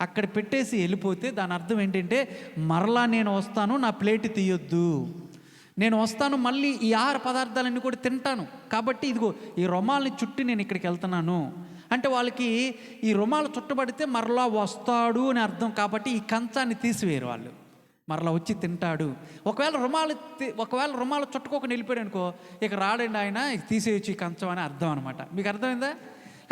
అక్కడ పెట్టేసి వెళ్ళిపోతే దాని అర్థం ఏంటంటే, మరలా నేను వస్తాను, నా ప్లేట్ తీయొద్దు, నేను వస్తాను, మళ్ళీ ఈ ఆహార పదార్థాలన్నీ కూడా తింటాను, కాబట్టి ఇదిగో ఈ రుమాల్ని చుట్టి నేను ఇక్కడికి వెళ్తున్నాను అంటే వాళ్ళకి ఈ రుమాలు చుట్టబడితే మరలా వస్తాడు అని అర్థం. కాబట్టి ఈ కంచాన్ని తీసివేయరు వాళ్ళు, మరలా వచ్చి తింటాడు. ఒకవేళ రుమాలు చుట్టుకోకుండా వెళ్ళిపోయాడు అనుకో, ఇక రాడండి ఆయన, తీసేయచ్చు ఈ కంచం అని అర్థం అనమాట. మీకు అర్థమైందా?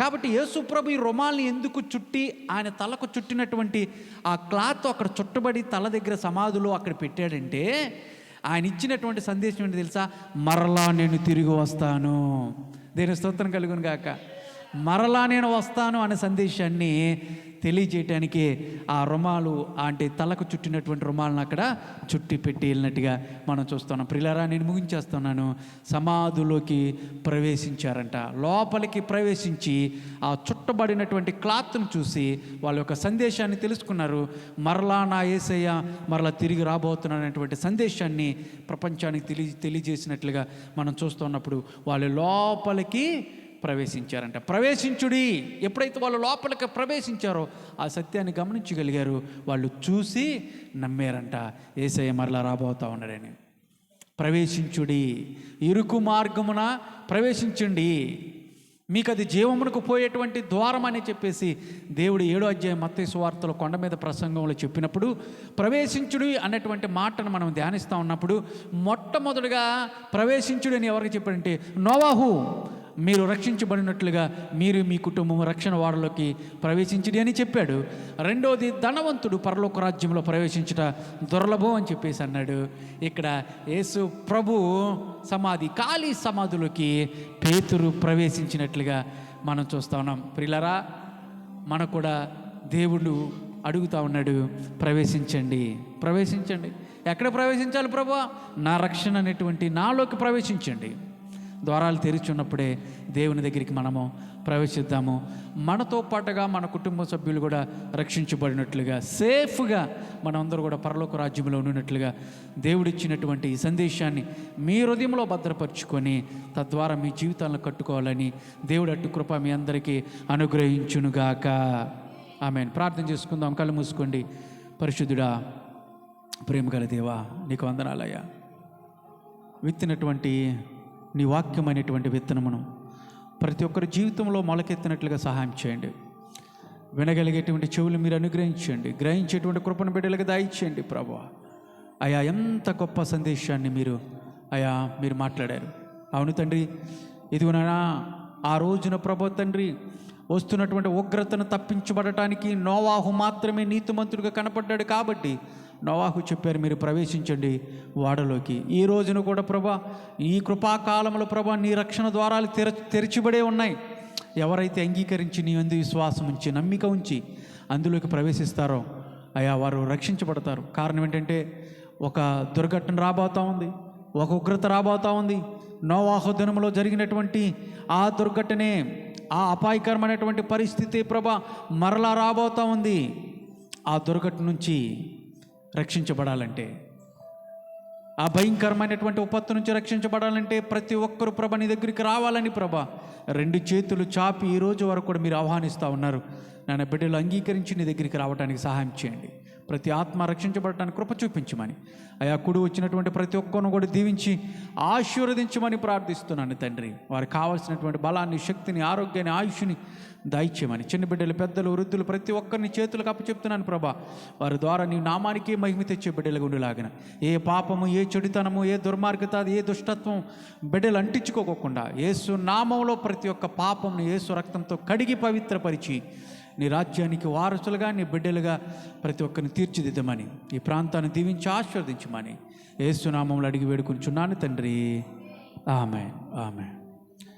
కాబట్టి యేసు ప్రభు ఈ రుమాల్ని ఎందుకు చుట్టి ఆయన తలకు చుట్టినటువంటి ఆ క్లాత్ అక్కడ చుట్టబడి తల దగ్గర సమాధిలో అక్కడ పెట్టాడంటే ఆయన ఇచ్చినటువంటి సందేశం ఏంటి తెలుసా? మరలా నేను తిరిగి వస్తాను. దేని స్తోత్రం కలుగును గాక. మరలా నేను వస్తాను అనే సందేశాన్ని తెలియజేయటానికి ఆ రుమాలు అంటే తలకు చుట్టినటువంటి రుమాలను అక్కడ చుట్టి పెట్టి వెళ్ళినట్టుగా మనం చూస్తున్నాం. ప్రియులారా, నేను ముగించేస్తున్నాను. సమాధిలోకి ప్రవేశించారంట. లోపలికి ప్రవేశించి ఆ చుట్టబడినటువంటి క్లాత్ను చూసి వాళ్ళ యొక్క సందేశాన్ని తెలుసుకున్నారు. మరలా నా యేసయ్య మరలా తిరిగి రాబోతున్నానటువంటి సందేశాన్ని ప్రపంచానికి తెలియజేసినట్లుగా మనం చూస్తున్నప్పుడు వాళ్ళు లోపలికి ప్రవేశించారంట. ప్రవేశించుడి. ఎప్పుడైతే వాళ్ళు లోపలికి ప్రవేశించారో ఆ సత్యాన్ని గమనించగలిగారు. వాళ్ళు చూసి నమ్మారంట, యేసయ్య మరలా రాబోతా ఉన్నాడని. ప్రవేశించుడి, ఇరుకు మార్గమున ప్రవేశించండి, మీకు అది జీవమునకు పోయేటువంటి ద్వారం అని చెప్పేసి దేవుడు 7వ అధ్యాయం మత్తయి సువార్తలో కొండ మీద ప్రసంగంలో చెప్పినప్పుడు ప్రవేశించుడి అన్నటువంటి మాటను మనం ధ్యానిస్తూ ఉన్నప్పుడు మొట్టమొదటిగా ప్రవేశించుడి అని ఎవరికి చెప్పాడంటే, నోవాహు, మీరు రక్షించబడినట్లుగా మీరు మీ కుటుంబం రక్షణ వాడలోకి ప్రవేశించడి అని చెప్పాడు. రెండవది, ధనవంతుడు పరలోక రాజ్యంలో ప్రవేశించుట దుర్లభం అని చెప్పేసి అన్నాడు. ఇక్కడ యేసు ప్రభు సమాధి, ఖాళీ సమాధిలోకి పేతురు ప్రవేశించినట్లుగా మనం చూస్తూ ఉన్నాం. ప్రియులారా, మనకు కూడా దేవుడు అడుగుతూ ఉన్నాడు, ప్రవేశించండి, ప్రవేశించండి. ఎక్కడ ప్రవేశించాలి ప్రభువా? నా రక్షణ అనేటువంటి నాలోకి ప్రవేశించండి. ద్వారాలు తెరిచున్నప్పుడే దేవుని దగ్గరికి మనము ప్రవేశిద్దాము. మనతో పాటుగా మన కుటుంబ సభ్యులు కూడా రక్షించబడినట్లుగా, సేఫ్గా మనందరూ కూడా పరలోక రాజ్యంలో ఉన్నట్లుగా దేవుడిచ్చినటువంటి ఈ సందేశాన్ని మీ హృదయంలో భద్రపరుచుకొని తద్వారా మీ జీవితాలను కట్టుకోవాలని దేవుడు అటు కృప మీ అందరికీ అనుగ్రహించునుగాక. ఆమేన్. ప్రార్థన చేసుకుందాం. కళ్ళు మూసుకోండి. పరిశుద్ధుడా, ప్రేమగల దేవా, నీకు వందనాలయ్యా. విత్తినటువంటి నీ వాక్యమైనటువంటి విత్తనమును ప్రతి ఒక్కరి జీవితంలో మొలకెత్తినట్లుగా సహాయం చేయండి. వినగలిగేటువంటి చెవులు మీరు అనుగ్రహించండి. గ్రహించేటువంటి కృపను బిడ్డలకు దయచేయండి ప్రభువా. అయా, ఎంత గొప్ప సందేశాన్ని మీరు మాట్లాడారు. అవును తండ్రి, ఇదిగోనా ఆ రోజున ప్రభు తండ్రి వస్తున్నటువంటి ఉగ్రతను తప్పించబడటానికి నోవాహు మాత్రమే నీతిమంతుడిగా కనపడ్డాడు. కాబట్టి నోవాహు చెప్పారు, మీరు ప్రవేశించండి వాడలోకి. ఈ రోజున కూడా ప్రభా, ఈ కృపాకాలంలో ప్రభా నీ రక్షణ ద్వారాలు తెరచిబడే ఉన్నాయి. ఎవరైతే అంగీకరించి నీ యందు విశ్వాసం ఉంచి నమ్మిక ఉంచి అందులోకి ప్రవేశిస్తారో అయా, వారు రక్షించబడతారు. కారణం ఏంటంటే, ఒక దుర్ఘటన రాబోతూ ఉంది, ఒక ఉగ్రత రాబోతూ ఉంది. నోవాహు దినములో జరిగినటువంటి ఆ దుర్ఘటనే, ఆ అపాయకరమైనటువంటి పరిస్థితి ప్రభా మరలా రాబోతూ ఉంది. ఆ దుర్ఘటన నుంచి రక్షించబడాలంటే, ఆ భయంకరమైనటువంటి ఉపత్తు నుంచి రక్షించబడాలంటే ప్రతి ఒక్కరు ప్రభ నీ దగ్గరికి రావాలని ప్రభ 2 చేతులు చాపి ఈ రోజు వరకు కూడా మీరు ఆహ్వానిస్తూ ఉన్నారు. నాన్న, బిడ్డలు అంగీకరించి నీ దగ్గరికి రావడానికి సహాయం చేయండి. ప్రతి ఆత్మ రక్షించబడటానికి కృప చూపించమని, అయా కుడి వచ్చినటువంటి ప్రతి ఒక్కరిని కూడా దీవించి ఆశీర్వదించమని ప్రార్థిస్తున్నాను తండ్రి. వారికి కావాల్సినటువంటి బలాన్ని, శక్తిని, ఆరోగ్యాన్ని, ఆయుష్ని దయచేయమని, చిన్న బిడ్డలు, పెద్దలు, వృద్ధులు ప్రతి ఒక్కరిని చేతులకు అప్పచెప్తున్నాను ప్రభా. వారి ద్వారా నీ నామానికి మహిమ తెచ్చే బిడ్డలుగా ఉండేలాగిన, ఏ పాపము, ఏ చెడుతనము, ఏ దుర్మార్గత, ఏ దుష్టత్వం బిడ్డలు అంటించుకోకుండా యేసు నామంలో ప్రతి ఒక్క పాపంను యేసు రక్తంతో కడిగి పవిత్రపరిచి నీ రాజ్యానికి వారసులుగా, నీ బిడ్డలుగా ప్రతి ఒక్కరిని తీర్చిదిద్దమని, ఈ ప్రాంతాన్ని దీవించి ఆశీర్వదించమని యేసు నామంలో అడిగి వేడుకుంటున్నాను తండ్రి. ఆమేన్, ఆమేన్.